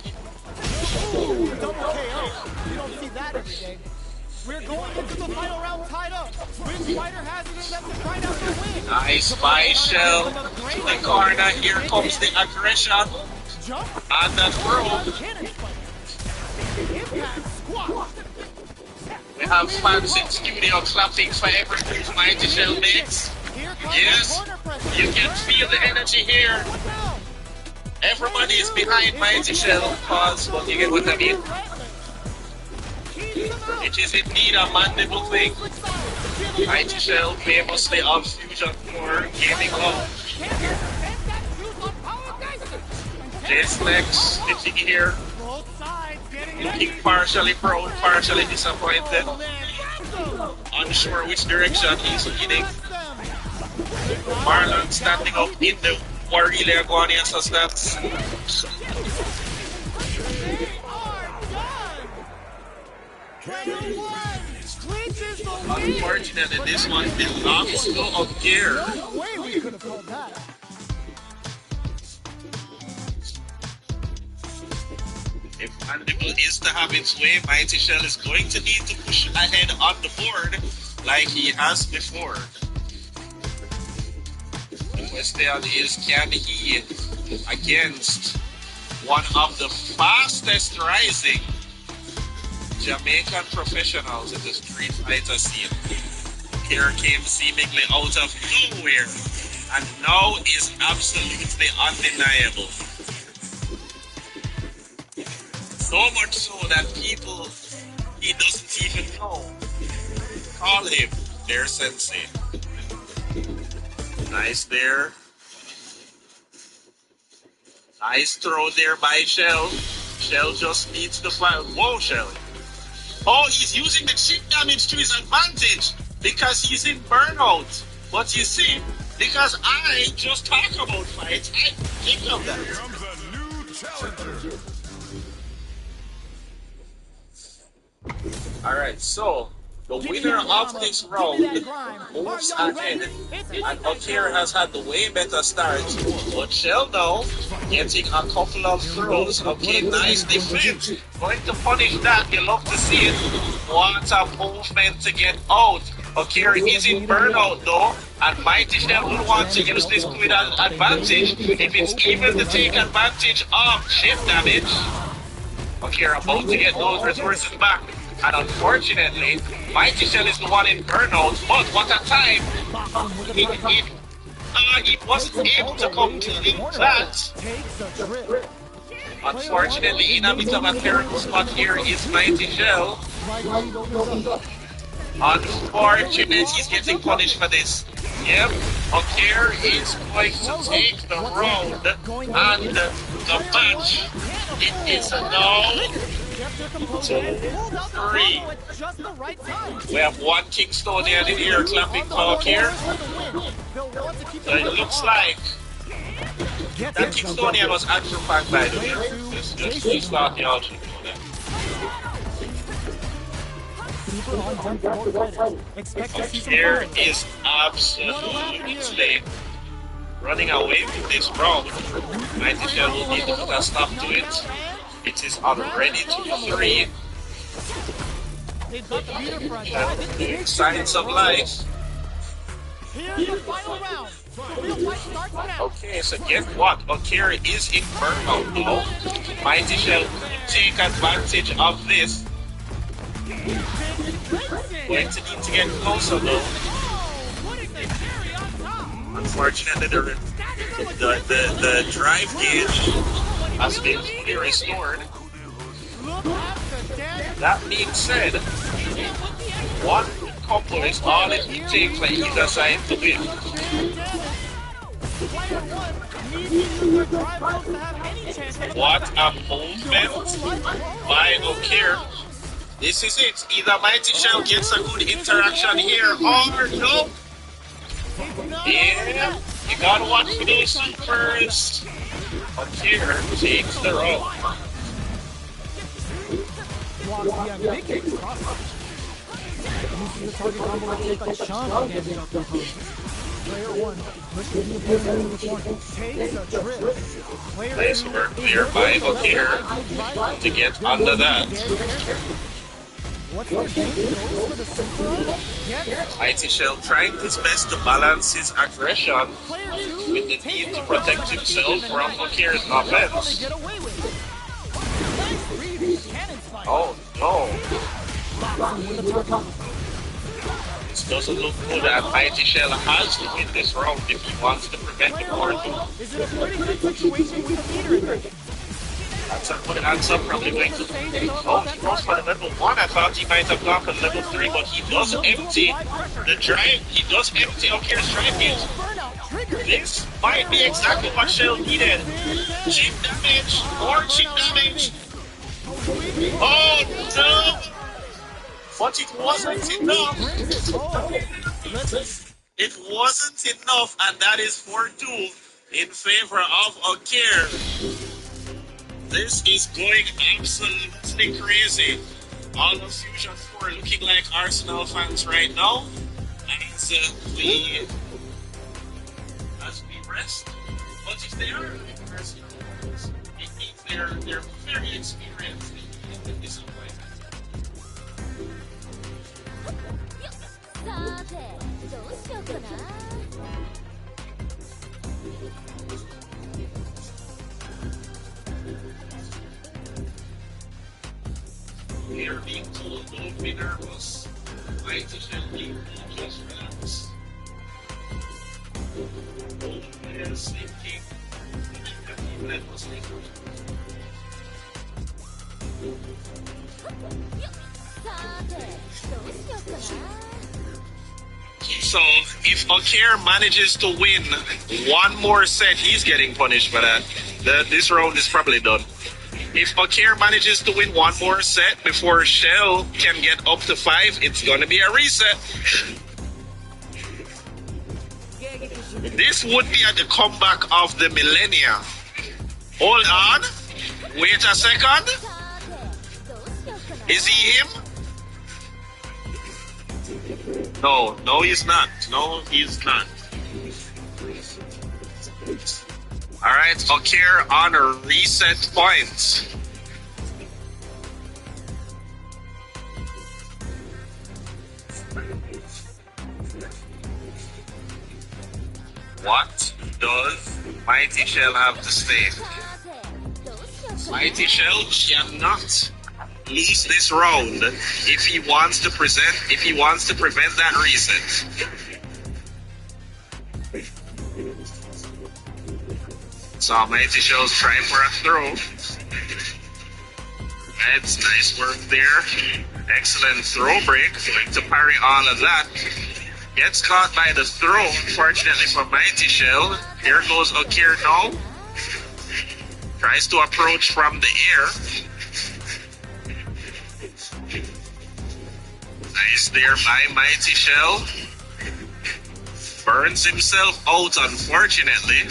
Double KO. You don't see that every day. We're going into the final round tied up. Which fighter has it in them to find out the win? Nice by Shell to the corner. Here comes the aggression. And that throw. We have fans in studio clapping for every move Mighty Shell makes. Yes, you can feel the energy here. Everybody is behind Mighty Shell cause, but you get what I mean? It is indeed a mandible thing. Mighty Shell famously of Fusion 4 gaming up. J-Slex sitting here, looking partially proud, partially disappointed, unsure which direction he's leading. Marlon standing up in the Aurelia Guardians stance. Unfortunately, this one belongs to O'Kear. No way we could have called that. If Mandible is to have its way, Mighty Shell is going to need to push ahead on the board like he has before. The question is, can he, against one of the fastest rising Jamaican professionals in the Street Fighter scene? Here came seemingly out of nowhere and now is absolutely undeniable. So much so that people he doesn't even know call him their sensei. Nice there. Nice throw there by Shell. Shell just needs to fight. Whoa, Shell. Oh, he's using the chip damage to his advantage because he's in burnout. But you see, because I just talk about fights, I think of that. Here comes a new challenger. Alright, so the winner of this round moves ahead, and O'Kear has had the way better start. But Shell now getting a couple of throws. Okay, nice defense. Going to punish that. You love to see it. What a movement to get out. O'Kear is in burnout though, and Mighty Shell will want to use this to an advantage if it's even to take advantage of chip damage. O'Kear about to get those resources back. And unfortunately, Mighty Shell is the one in burnout, but what a time! It wasn't able to complete that. Unfortunately, in a bit of a terrible spot here is Mighty Shell. Unfortunately, he's getting punished for this. Yep, O'Kear is going to take the round and the match. It is a no. 2-3. We have one Kingstonian in here clapping for O'Kear. So it looks like that Kingstonian was actual fact, by the way. Just start the alternate. O'Kear is absolutely running away with this round. Mighty Shell will need to put a stop to it. It is already 2-3. Signs of life. Here's the final round. The real fight starts now. Okay, so guess what? Akira is in burnout now. Mighty Shell could take advantage of this. Going to need to get closer though. Putting the cherry on top. Unfortunately, the drive gauge has been fully restored. Look at the damage. That being said, one combo is all it will take for either side to win. Player one needs to use their drive modes to have any chance of What a movement by Okir. This is it. Either Mighty Shell gets a good interaction here or no. Yeah, you gotta watch for those supers. Okir takes the rope. Block the ambiguous crossfire. Using the target combo to take a chunk of damage off the opponent. Player one pushes the opponent into the corner. Takes a trip. Player Nice two work there by Okir to get under that. What's the game? Goes for the super. Yes. Mighty Shell trying his best to balance his aggression Player two with the need to protect himself from Okir's offense. get away with it. Nice read. Cannon spike. Oh no. This doesn't look good, and Mighty Shell has to win this round if he wants to prevent the more. Is it a pretty good situation with the meter in there? That's a good answer, probably going to. Oh, he goes for the level 1. I thought he might have gone for level 3, but he does empty the drive. He does empty Okir's drive gauge. This might be exactly what Shell needed. Chip damage, more chip damage. Oh no! But it wasn't enough. It wasn't enough, and that is 4-2 in favor of Okir. This is going absolutely crazy. All of Fusion 4 looking like Arsenal fans right now. As we rest. But if they are Arsenal fans, it means they're very experienced in disappointment. They are being told don't be nervous. Mighty Shell being just relax. And sleeping. That was So, if Okir manages to win one more set, he's getting punished for that. This round is probably done. If Okir manages to win one more set before Shell can get up to 5, it's gonna be a reset. This would be at the comeback of the millennia. Hold on. Wait a second. Is he him? No, he's not. No, he's not. Alright, Okir on a reset point. What does Mighty Shell have to say? Mighty Shell cannot lose this round if he wants to prevent that reset. So Mighty Shell's trying for a throw. It's nice work there. Excellent throw break. Going to parry all of that. Gets caught by the throw, unfortunately for Mighty Shell. Here goes Okir now. Tries to approach from the air. Nice there by Mighty Shell. Burns himself out, unfortunately.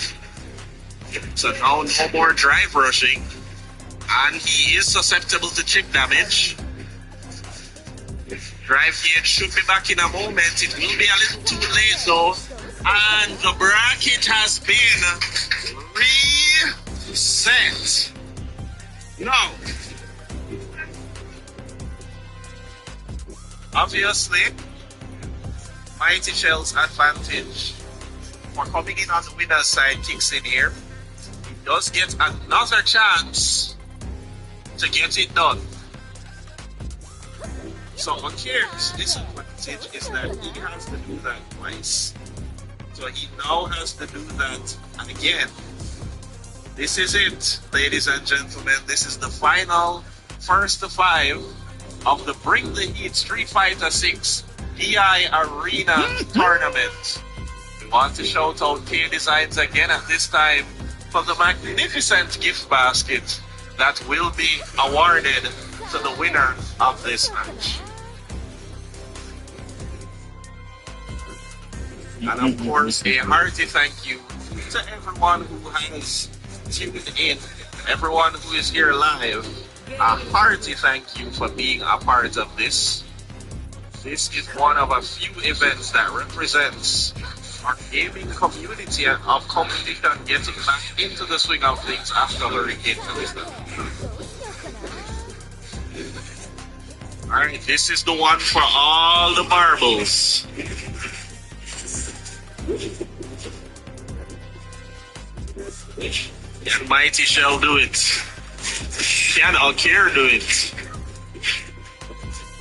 So now no more drive rushing. And he is susceptible to chip damage. Drive gauge should be back in a moment. It will be a little too late though. And the bracket has been reset. Now, obviously, Mighty Shell's advantage for coming in on the winner's side kicks in here. He does get another chance to get it done. So Akir's disadvantage is that he has to do that twice. So he now has to do that again. This is it, ladies and gentlemen. This is the final first to 5 of the Bring the Heat Street Fighter 6 DI Arena Tournament. We want to shout out K Designs again at this time for the magnificent gift basket that will be awarded to the winner of this match. And of course, a hearty thank you to everyone who has tuned in, everyone who is here live. A hearty thank you for being a part of this. This is one of a few events that represents our gaming community and of competition getting back into the swing of things after Hurricane Calista. Alright, this is the one for all the marbles. Can Mighty Shell do it? Can Akir do it?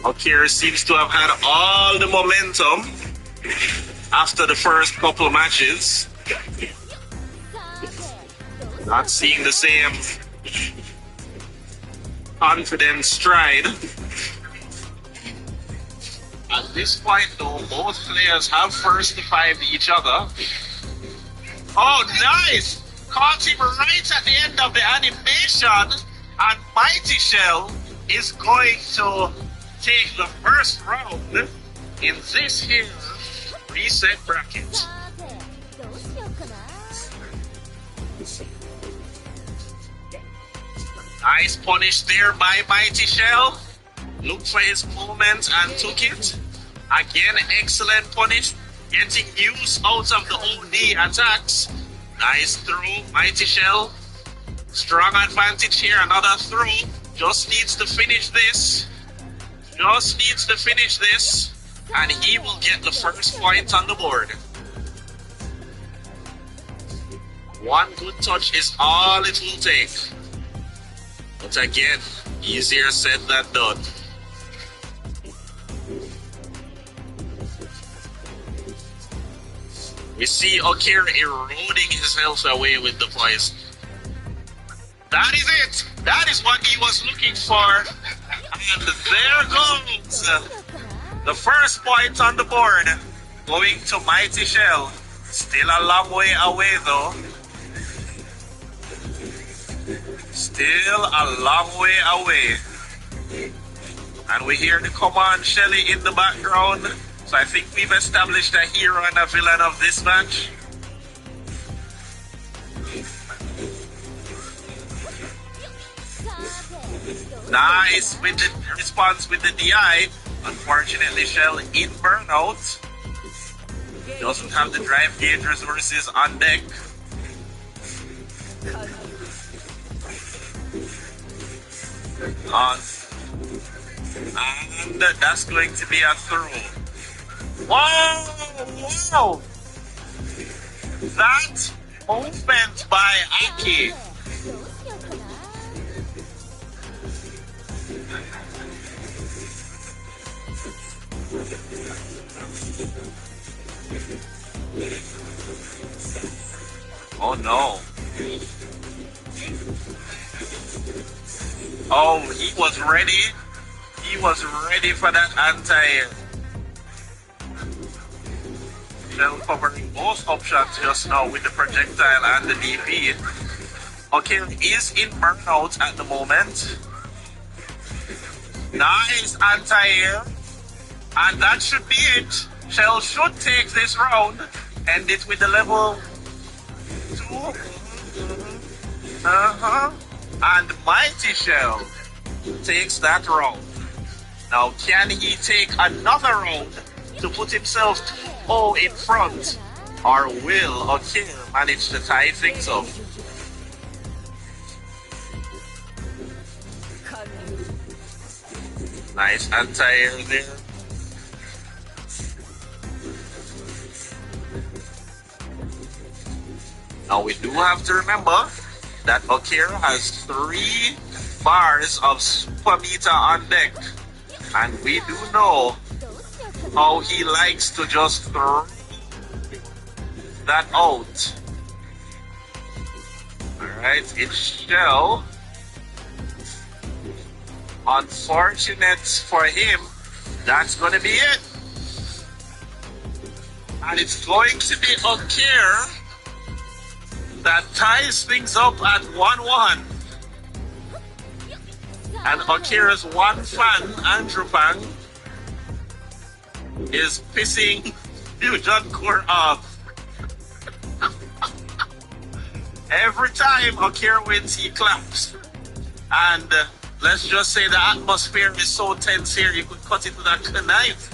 Akir seems to have had all the momentum after the first couple matches. Not seeing the same confident stride. At this point though, both players have first to 5 each other. Oh, nice! Caught him right at the end of the animation, and Mighty Shell is going to take the first round in this here reset bracket. Nice punish there by Mighty Shell. Looked for his moment and took it. Again, excellent punish. Getting use out of the OD attacks. Nice throw, Mighty Shell. Strong advantage here, another throw. Just needs to finish this. Just needs to finish this. And he will get the first point on the board. One good touch is all it will take. But again, easier said than done. We see Akir eroding his health away with the poison. That is it! That is what he was looking for. And there goes the first point on the board, going to Mighty Shell. Still a long way away though. Still a long way away. And we hear the command Shelly in the background. So I think we've established a hero and a villain of this match. Nice with the response with the DI. Unfortunately, Shell in burnout. Doesn't have the drive gauge resources on deck. And that's going to be a throw. Wow! Wow! That movement by Aki. Oh no. Oh, he was ready. He was ready for that anti-air. Shell covering both options just now with the projectile and the DP. Okay, is in burnout at the moment. Nice anti-air. And that should be it. Shell should take this round. End it with the level 2. And Mighty Shell takes that round. Now, can he take another round to put himself 2-0 in front? Or will Akir manage to tie things up? Nice anti-air there. Now we do have to remember that Akira has 3 bars of super meter on deck. And we do know how he likes to just throw that out. Alright, it's Shell. Unfortunate for him, that's gonna be it. And it's going to be Akira that ties things up at 1-1. And Akira's one fan, Andrew Pang, is pissing Fusion Core off. Every time Akira wins, he claps. And let's just say the atmosphere is so tense here, you could cut it with a knife.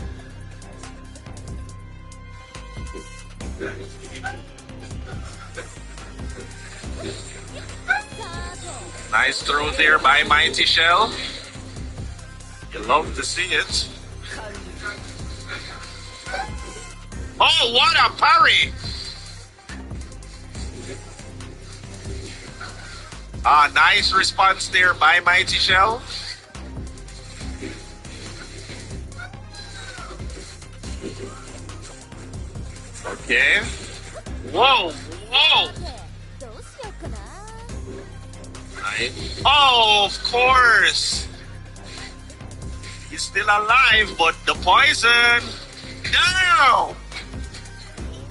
Nice throw there by Mighty Shell. You love to see it. Oh, what a parry! Nice response there by Mighty Shell. Okay. Whoa, whoa! Nice. Oh, of course! He's still alive, but the poison! No!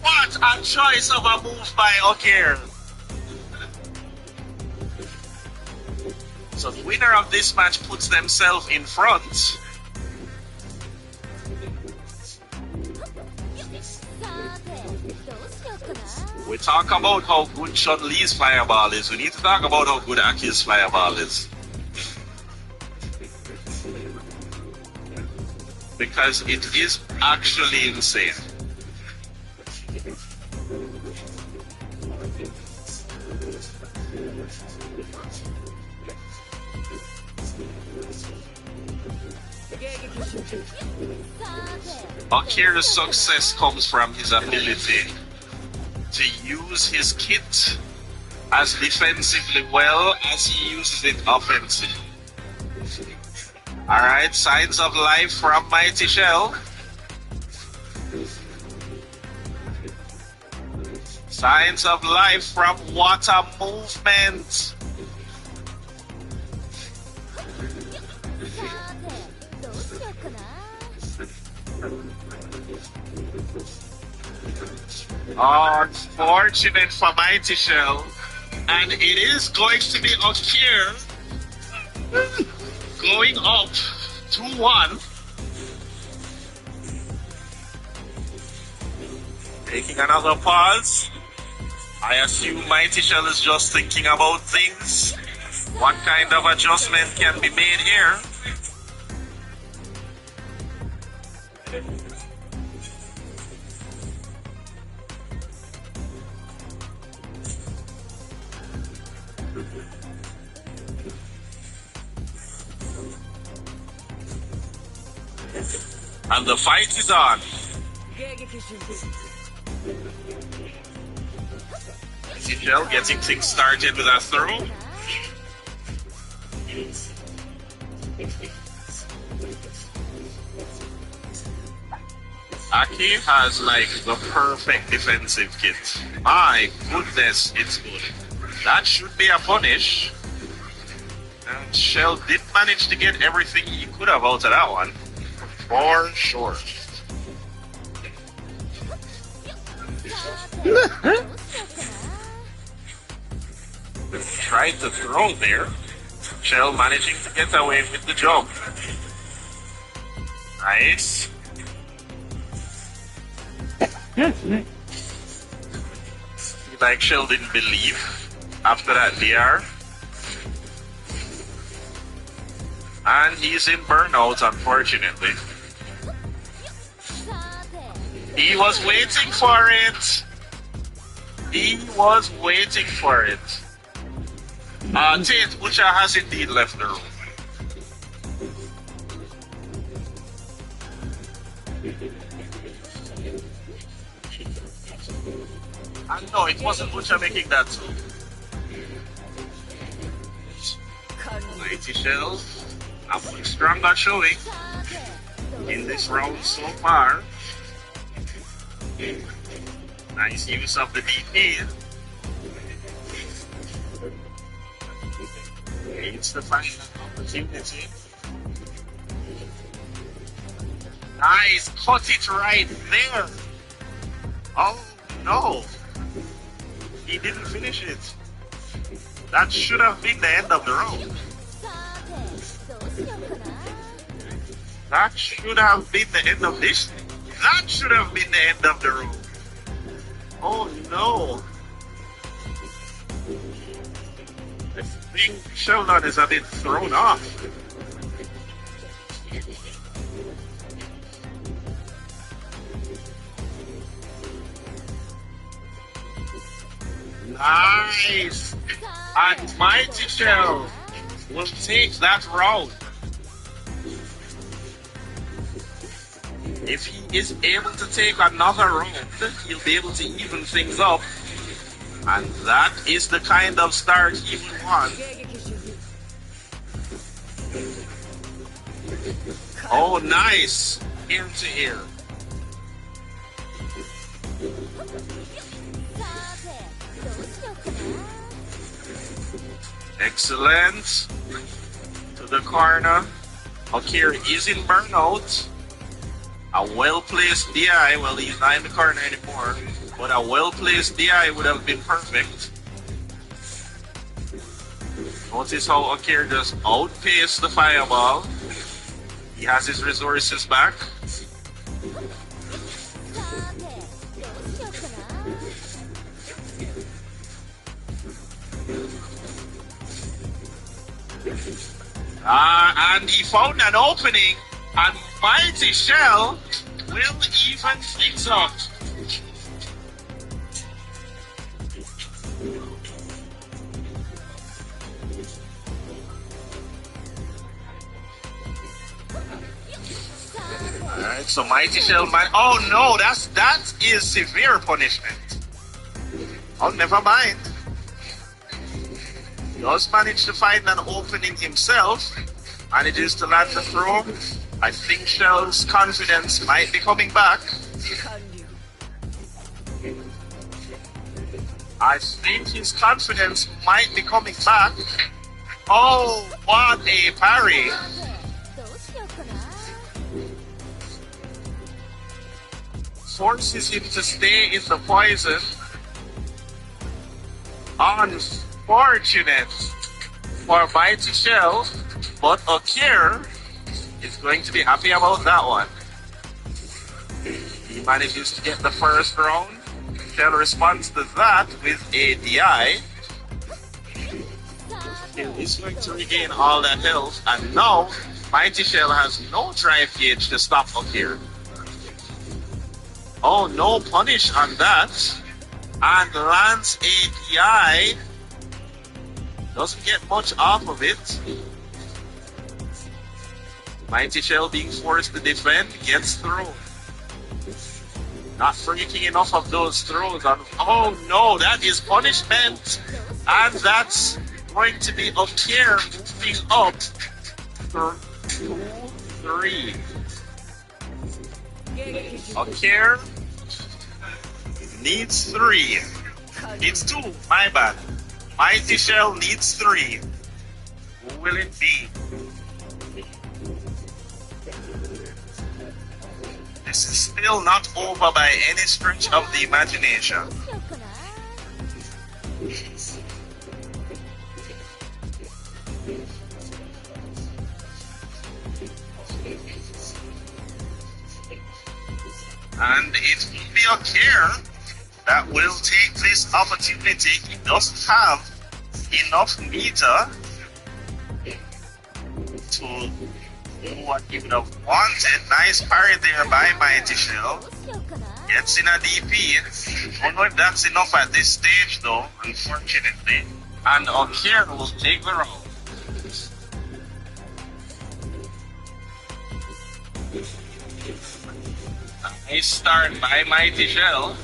What a choice of a move by Akira. So the winner of this match puts themselves in front. We talk about how good Chun-Li's fireball is. We need to talk about how good Aki's fireball is. Because it is actually insane. Akira's success comes from his ability to use his kit as defensively well as he uses it offensively. Alright, signs of life from Mighty Shell. Signs of life from Water Movement. Unfortunate for Mighty Shell. And it is going to be Akira going up 2-1. Taking another pause. I assume Mighty Shell is just thinking about things. What kind of adjustment can be made here? And the fight is on. Mighty Shell getting things started with a throw. Aki has like the perfect defensive kit. My goodness, it's good. That should be a punish. And Shell did manage to get everything he could have out of that one. For sure. Tried to throw there. Shell managing to get away with the jump. Nice. Like Shell didn't believe after that DR. And he's in burnout, unfortunately. He was waiting for it. He was waiting for it. Tate Butcher has indeed left the room. And no, it wasn't Butcher making that too. Mighty Shell, a much stronger showing in this round so far. Nice use of the DP. It's the final opportunity. Nice, cut it right there. Oh no, he didn't finish it. That should have been the end of the round. That should have been the end of this. That should have been the end of the round. Oh no. I think Sheldon is a bit thrown off. Nice! And Mighty Shell will take that round. If he is able to take another round, he'll be able to even things up. And that is the kind of start he would want. Oh, nice! Ear to ear. Excellent. To the corner. Akir is in burnout. A well-placed DI, well, he's not in the corner anymore, but a well-placed DI would have been perfect. Notice how Akir just outpaced the fireball. He has his resources back. And he found an opening, and Mighty Shell will even things up. Alright, so Mighty Shell might. Oh no, that is severe punishment. Oh, never mind. He does manage to find an opening himself, manages to land the throw. I think Shell's confidence might be coming back. I think his confidence might be coming back. Oh, what a parry! Forces him to stay in the poison. Unfortunate for Mighty Shell, but Akir is going to be happy about that one. He manages to get the first round. Shell responds to that with a DI. He's going to regain all that health, and now Mighty Shell has no drive gauge to stop Akir. Oh, no punish on that. And lands a DI. Doesn't get much off of it. Mighty Shell being forced to defend, gets thrown. Not freaking enough of those throws. Oh no, that is punishment. And that's going to be Akir moving up for 2-3. Akir needs 3. Needs 2, my bad. Mighty Shell needs 3. Who will it be? This is still not over by any stretch of the imagination. And it will be Akir that will take this opportunity. He doesn't have enough meter to do what he would have wanted. Nice parry there by Mighty Shell. Gets in a DP. Don't know if that's enough at this stage though, unfortunately. And Akir will take the round. Nice start by Mighty Shell.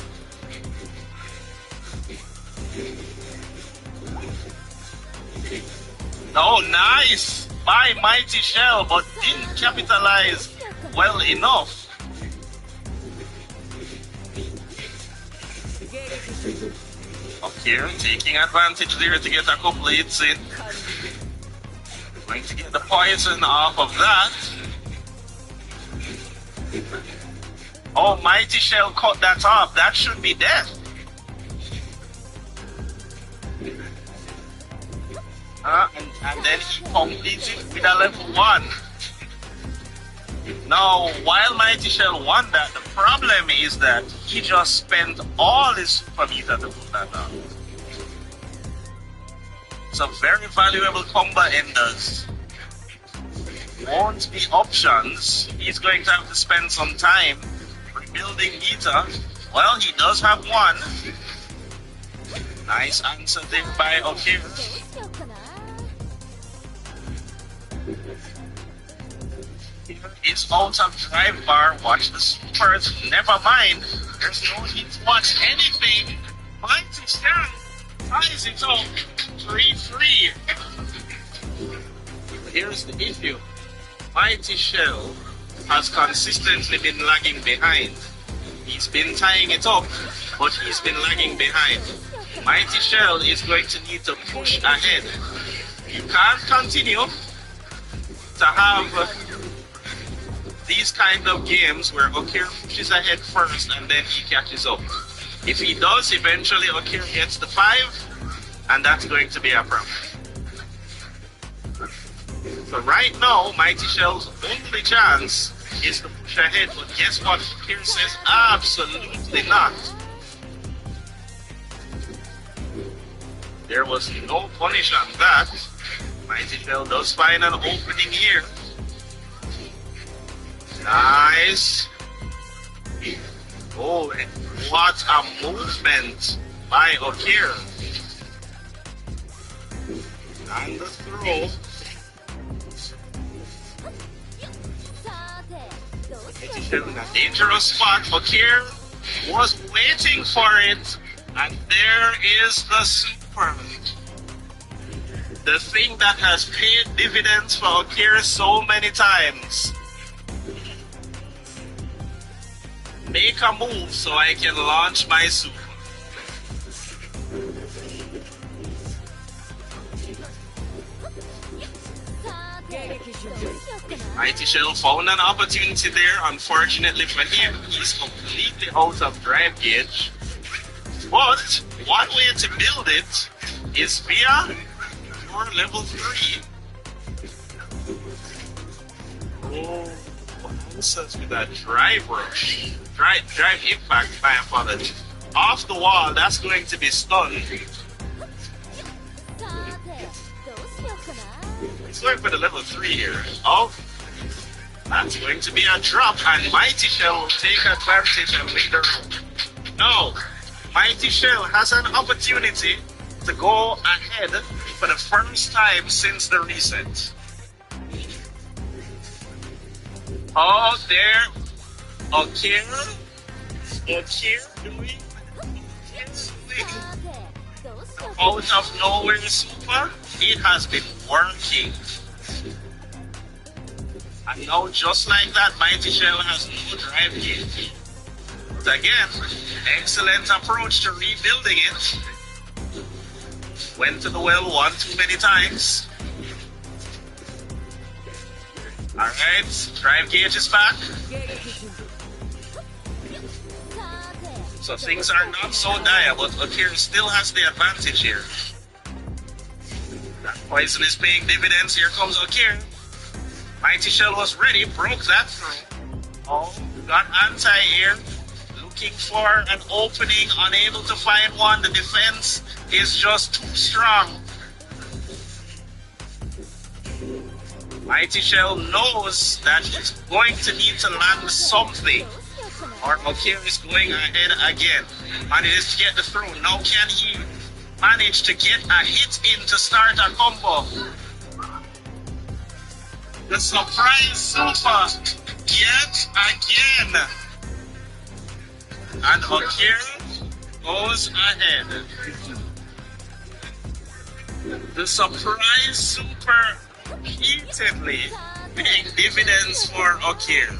Oh, nice by Mighty Shell, but didn't capitalize well enough. Here, taking advantage there to get a couple hits in. Going to get the poison off of that. Oh, Mighty Shell cut that off. That should be death. And then he completed with a level 1. Now, while Mighty Shell won that, the problem is that he just spent all his super meter to put that down. So very valuable combo enders. Won't be options. He's going to have to spend some time rebuilding meter. Well, he does have one. Nice answer there by Okira. It's out of drive bar. Watch the supers. Never mind. There's no need to watch anything. Mighty Shell ties it up. 3-3. Here's the issue. Mighty Shell has consistently been lagging behind. He's been tying it up, but he's been lagging behind. Mighty Shell is going to need to push ahead. You can't continue to have these kind of games where Okira pushes ahead first and then he catches up. If he does, eventually Okira gets the 5, and that's going to be a problem. So right now, Mighty Shell's only chance is to push ahead, but guess what? Okira says absolutely not. There was no punish on that. Mighty Shell does find an opening here. Nice. Oh, what a movement by Okira. And the throw. Mighty Shell in a dangerous spot. Okira was waiting for it. And there is the super. The thing that has paid dividends for Okira so many times. Make a move so I can launch my super. Mighty Shell found an opportunity there. Unfortunately for him, he's completely out of drive gauge. But one way to build it is via your level 3. Oh, answers with a drive rush. Drive impact, my apology. Off the wall, that's going to be stunned. He's going for the level 3 here. Oh, that's going to be a drop, and Mighty Shell will take advantage and lead the room. No, Mighty Shell has an opportunity to go ahead for the first time since the reset. Oh, there. Okira doing out of nowhere super. It has been working. And now just like that, Mighty Shell has no drive gauge. But again, excellent approach to rebuilding it. Went to the well one too many times. Alright, drive gauge is back. So things are not so dire, but Okira still has the advantage here. That poison is paying dividends. Here comes Okira. Mighty Shell was ready, broke that through. Oh, got anti-air. Looking for an opening, unable to find one. The defense is just too strong. Mighty Shell knows that he's going to need to land something, or Okira is going ahead again. Manages to get the throw. Now can he manage to get a hit in to start a combo? The surprise super yet again. And Okira goes ahead. The surprise super heatedly paying dividends for Okir.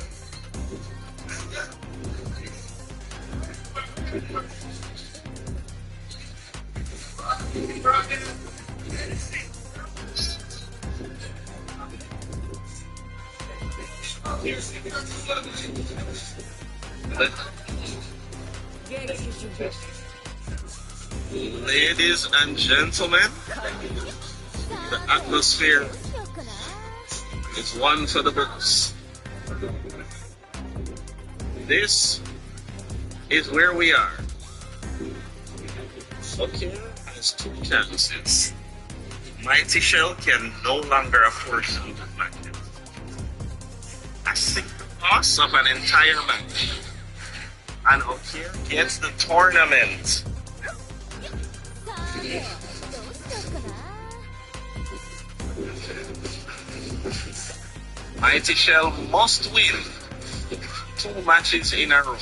Ladies and gentlemen, the atmosphere is one for the books. This is where we are. Okir has two chances. Mighty Shell can no longer afford to lose matches. I think the loss of an entire match. And Okir gets the tournament. Mighty Shell must win 2 matches in a row.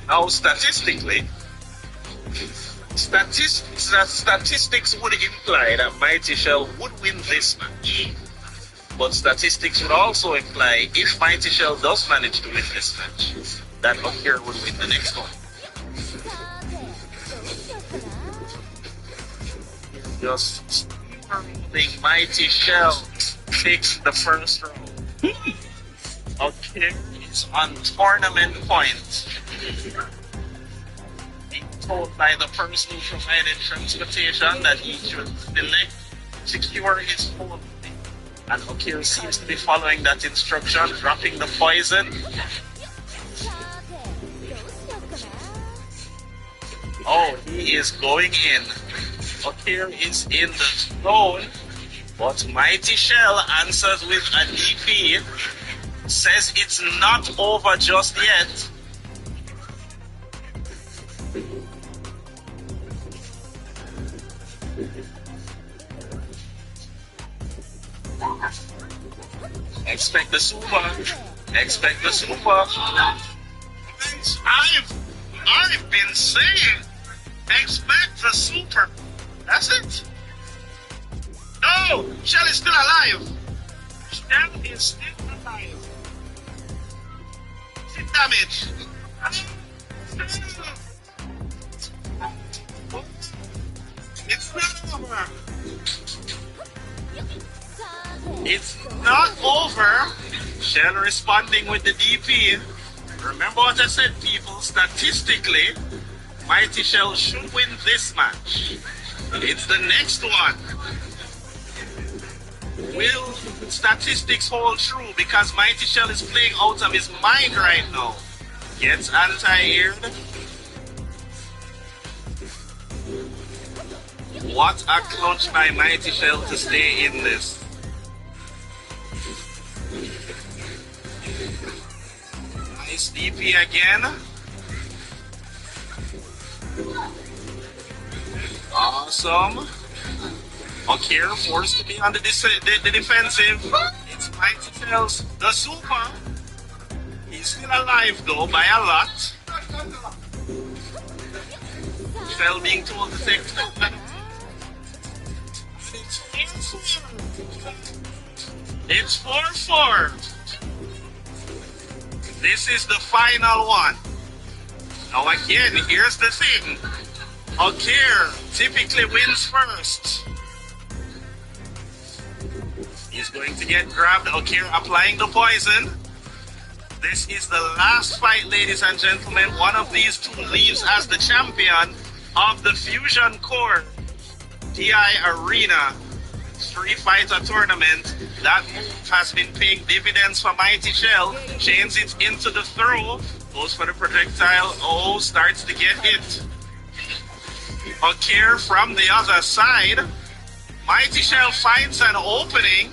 Now, statistically, statistics would imply that Mighty Shell would win this match. But statistics would also imply if Mighty Shell does manage to win this match, that Okir would win the next one. Just steamrolling Mighty Shell takes the first round. Okir is on tournament point. Being told by the person who provided transportation that he should select, secure his phone. And Okir seems to be following that instruction, dropping the poison. Oh, he is going in. Okir is in the zone, but Mighty Shell answers with a DP. Says it's not over just yet. Expect the super. Expect the super. I've been saying, expect the super. That's it. No, Shell is still alive. Shell is still alive. Damage. It's not over. It's not over. Shell responding with the DP. Remember what I said, people. Statistically, Mighty Shell should win this match. It's the next one. Will statistics hold true? Because Mighty Shell is playing out of his mind right now. Gets anti-aired. What a clutch by Mighty Shell to stay in this. Nice DP again. Awesome. Okir forced to be on the defensive. It's Mighty Shell's the super. He's still alive though by a lot. Shell being told to take it's 4-4. This is the final one. Now again, here's the thing. Okir typically wins first. He's going to get grabbed. Okir applying the poison. This is the last fight, ladies and gentlemen. One of these two leaves as the champion of the Fusion Core TI Arena Street Fighter tournament. That move has been paying dividends for Mighty Shell. Chains it into the throw. Goes for the projectile. Oh, starts to get hit. Okir from the other side. Mighty Shell finds an opening.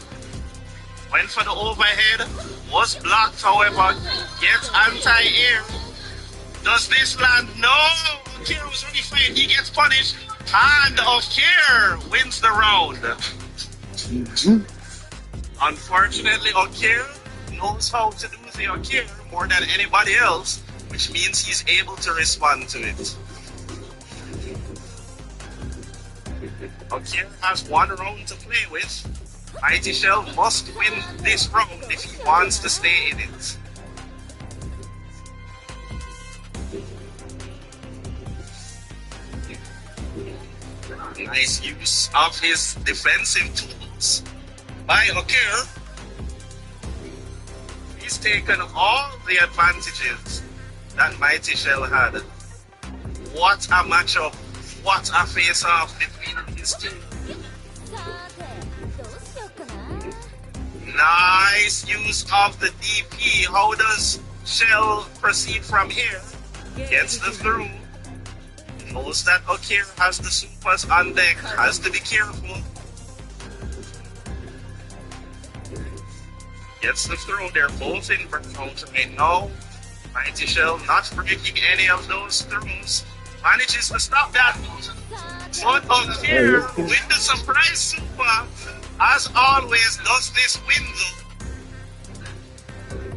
Went for the overhead. Was blocked, however. Gets anti-air. Does this land? No! Okir was really fine. He gets punished. And Okir wins the round. Unfortunately, Okir knows how to do the Okir more than anybody else, which means he's able to respond to it. Akira has one round to play with. Mighty Shell must win this round if he wants to stay in it. Nice use of his defensive tools by Akira. He's taken all the advantages that Mighty Shell had. What a matchup. What a face-off between his two. Nice use of the DP. How does Shell proceed from here? Gets the through. Knows that Akira has the supers on deck. Has to be careful. Gets the throw. They're both in burnout right now. Mighty Shell not breaking any of those throws. Manages to stop that. But Akira with the surprise super, as always, does this window.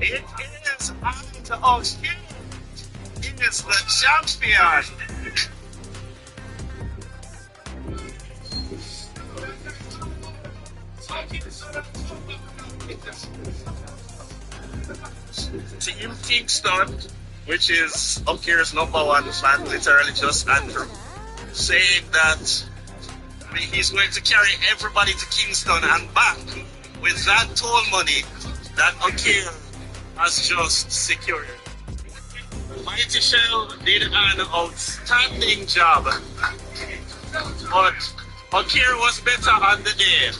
It is on to Akira. He is the champion. Team Kingston, which is Akira's #1 fan, literally just Andrew, saying that he's going to carry everybody to Kingston and back with that toll money that Akira has just secured. Mighty Shell did an outstanding job, but Akira was better on the day.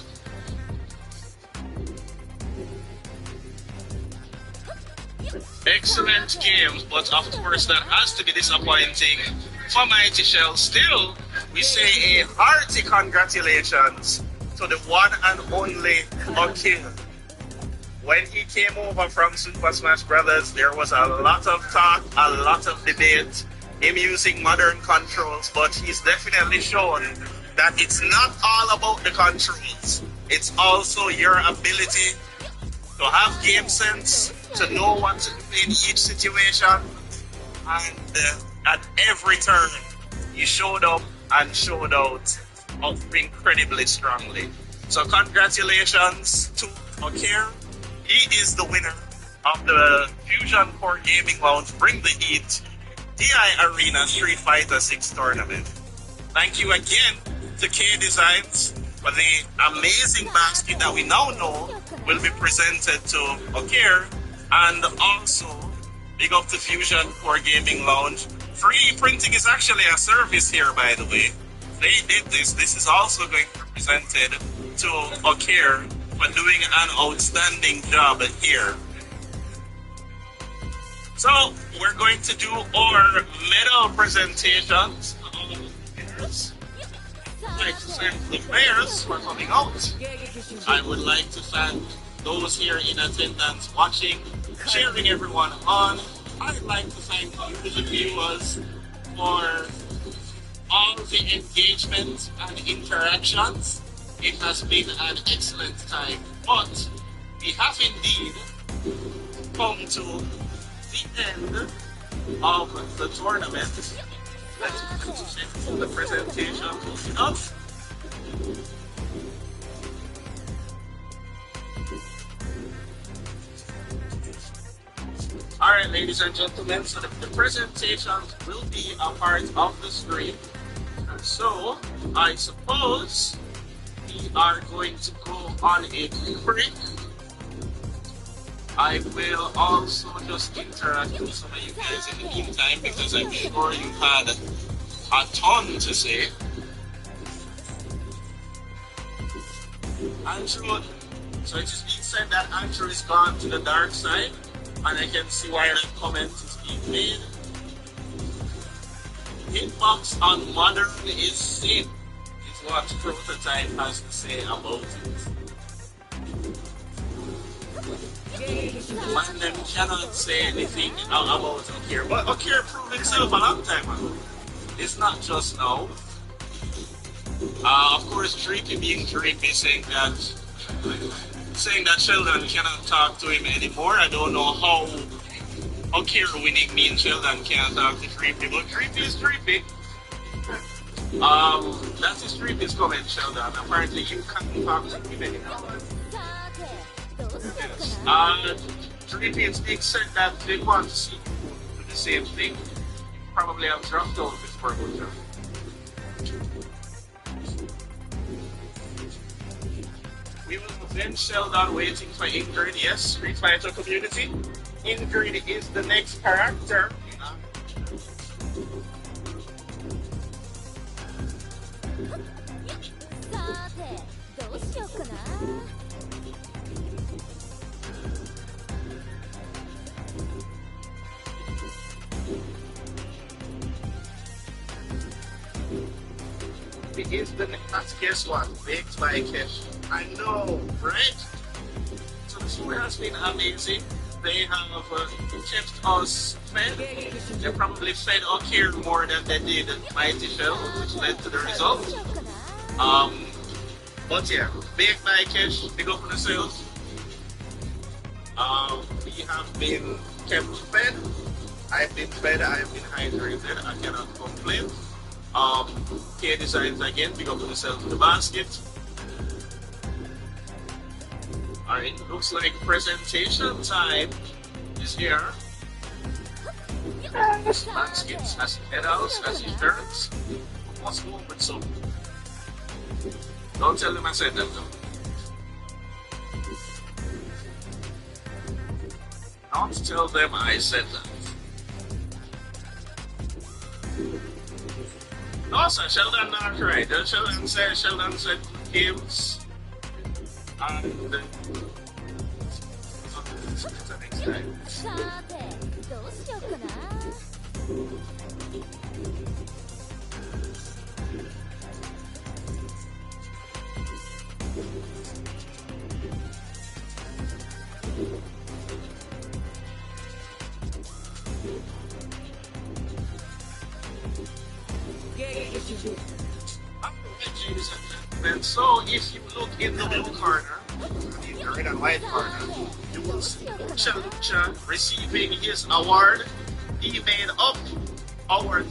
Excellent game, but of course that has to be disappointing for Mighty Shell. Still, we say a hearty congratulations to the one and only Akira. When he came over from Super Smash Brothers, there was a lot of talk, a lot of debate, him using modern controls, but he's definitely shown that it's not all about the controls. It's also your ability to have game sense, to know what to do in each situation, and at every turn, you showed up and showed out incredibly strongly. So congratulations to Akira. He is the winner of the Fusion Core Gaming Lounge Bring the Heat DI Arena Street Fighter 6 tournament. Thank you again to K Designs for the amazing basket that we now know will be presented to Akira. And also, big up to Fusion Core Gaming Lounge. 3D printing is actually a service here, by the way. They did this. This is also going to be presented to Akira for doing an outstanding job here. So, we're going to do our medal presentations. I'd like to thank the players for coming out. I would like to thank those here in attendance watching, cheering everyone on. I'd like to thank you, the viewers, for all the engagement and interactions. It has been an excellent time, but we have indeed come to the end of the tournament. Let's continue the presentation enough. Alright, ladies and gentlemen, so the presentations will be a part of the stream. So, I suppose we are going to go on a quick break. I will also just interact with some of you guys in the meantime because I'm sure you had a ton to say. Andrew, so it is being said that Andrew is gone to the dark side, and I can see why that comment is being made. Hitbox on modern is safe, is what Prototype has to say about it. And them cannot say anything about Akira. But Akira proved himself a long time ago. It's not just now. Of course, Dreepy being Dreepy, saying that Sheldon cannot talk to him anymore. I don't know how Akira winning means Sheldon can't talk to Dreepy, but Dreepy is Dreepy. That is three piece comment, Sheldon. Apparently you can't talk to him anymore. Yes. Three piece being said that they want to see the same thing. Probably have dropped out before good job. We will then Sheldon waiting for Ingrid. Yes, Street Fighter community. Ingrid is the next character. It is the next, guess what? Baked by Kesh. I know, right? So the show has been amazing. They have kept us fed. They probably fed our care more than they did Mighty Shell, which led to the result. But yeah, Baked by Kesh, big up on the sales. We have been kept fed. I've been fed, I've been hydrated, I cannot complain. K Designs again, big up on the sales in the basket. Alright, looks like presentation time is here. Baskets, as pedals, as shirts. What's going with some? Don't tell them I said that though. Don't tell them I said that. No, sir, Sheldon not right. Sheldon said games. And next time. And so if you look in the blue corner, in the red and white corner, you will see Chalucha receiving his award. He made up our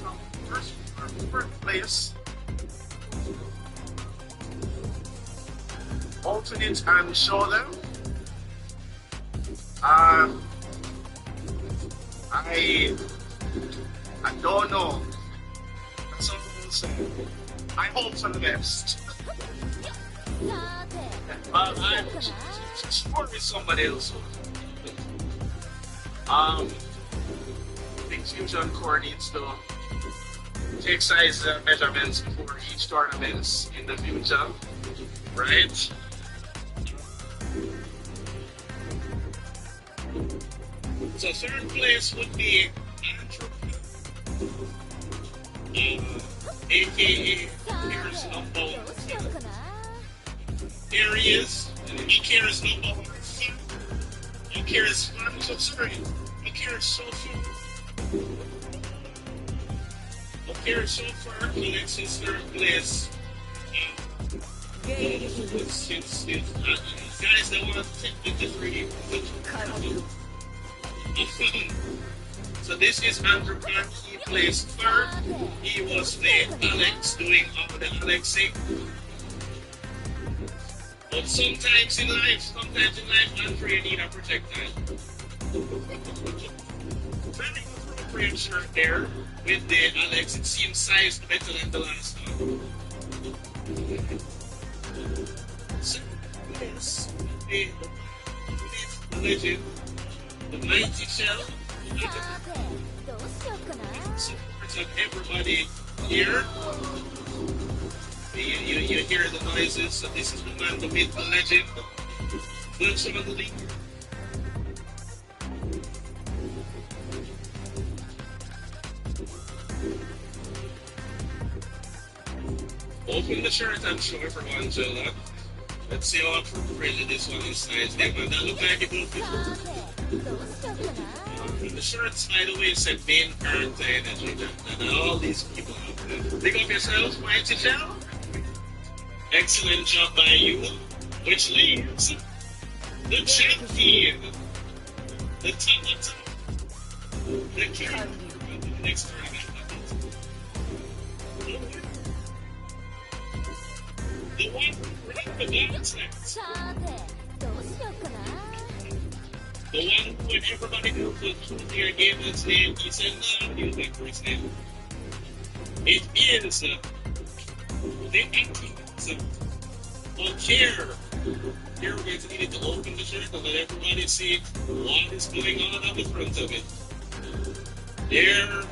first place. Open it and show them. I don't know. That's all I will say. I hope for the best. But I'm sure it's somebody else. Big Fusion Core needs to take size measurements before each tournament in the future, right? So third place would be aka Cares number one. Here he is. He cares number one. He cares I'm so sorry. He cares so far. He cares so far. Collects his third place. Since guys that want to take the three. So this is Andrew Khan. He placed third. He was the Alex doing all the Alexing. But sometimes in life, Andrew, you need a projectile. Very appropriate shirt there with the Alex. It seems sized better than the last one. So, yes, the legend, the Mighty Shell. Supports of everybody here. You hear the noises, so this is the man, the myth, the legend, good some of the league. Open the shirt and show everyone, Jella. Let's see how appropriate this one is sized. Yeah, man, that look like it will fit. The shirts, by the way, said main character energy, and all these people out there. Pick up yourself, Mighty Shell. Excellent job by you, which leaves the champion, the top, the king, the next tournament. The one who ran the nonsense. The one when everybody knew that their game was name, he said, no, he was like first name. It is the antics of care. Here we're going to need to open the shirt and let everybody see what is going on the front of it. There,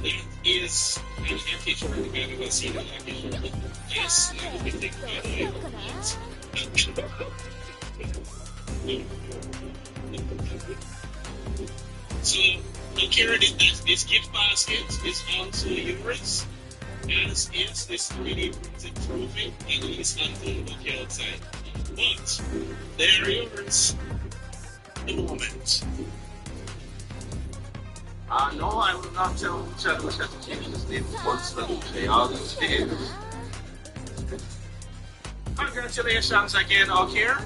that is an empty shirt. If I've ever seen an empty shirt. Yes, I will be thinking about it. So, Akira, this gift basket is also yours, as is this 3D printed trophy, at least until the outside. But, they're yours. The moment. No, I will not tell Lucha to change his name once Lucha. I'll just stay. Congratulations again, Akira.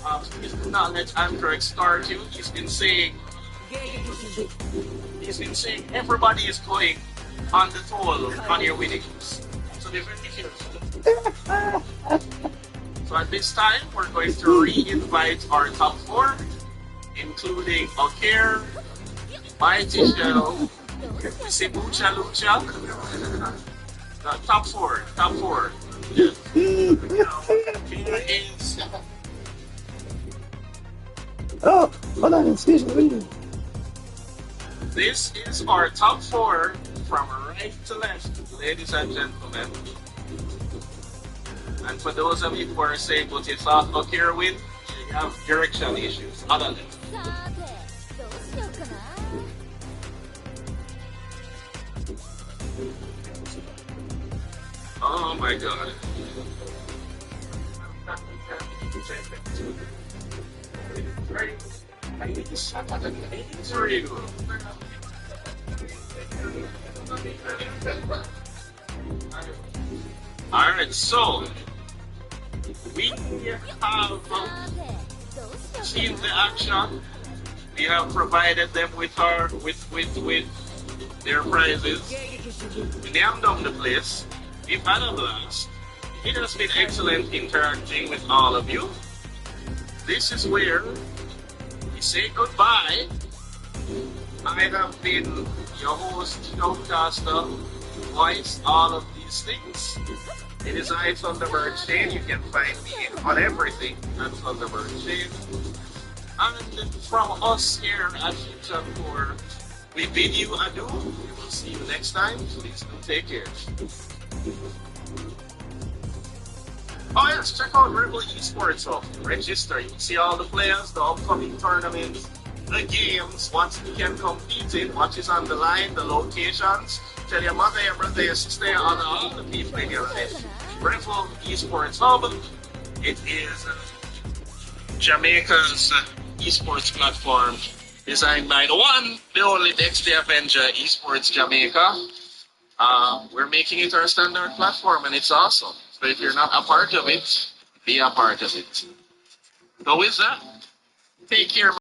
Please do not let Andrew start you. He's been saying everybody is going on the toll on your winnings. So be very careful. So at this time, we're going to re-invite our top 4, including Okir, Mighty Shell, Sibucha Lucha. Top 4. Here is... Oh, hold on, excuse me. This is our top 4 from right to left, ladies and gentlemen. And for those of you who are saying, but it's not Okir win, you have direction issues. Other than oh my god. Alright, so we have seen the action. We have provided them with their prizes. We named them the place. We've had a blast. It has been excellent interacting with all of you. This is where we say goodbye. I have been your host, Showcaster, voice all of these things. It is I, Thunderbird Shane. You can find me on everything at Thunderbird Shane. And from us here at Future Core, we bid you adieu. We will see you next time. Please do take care. Oh yes, check out Rebel Esports off. Register. You see all the players, the upcoming tournaments, the games, what you can compete in, what is on the line, the locations. Tell your mother, your brother, your sister, your other, all the people in your life. Rebel Esports Hub. It is Jamaica's esports platform designed by the one, the only Dexter Avenger Esports Jamaica. We're making it our standard platform and it's awesome. So if you're not a part of it, be a part of it. So with that, take care.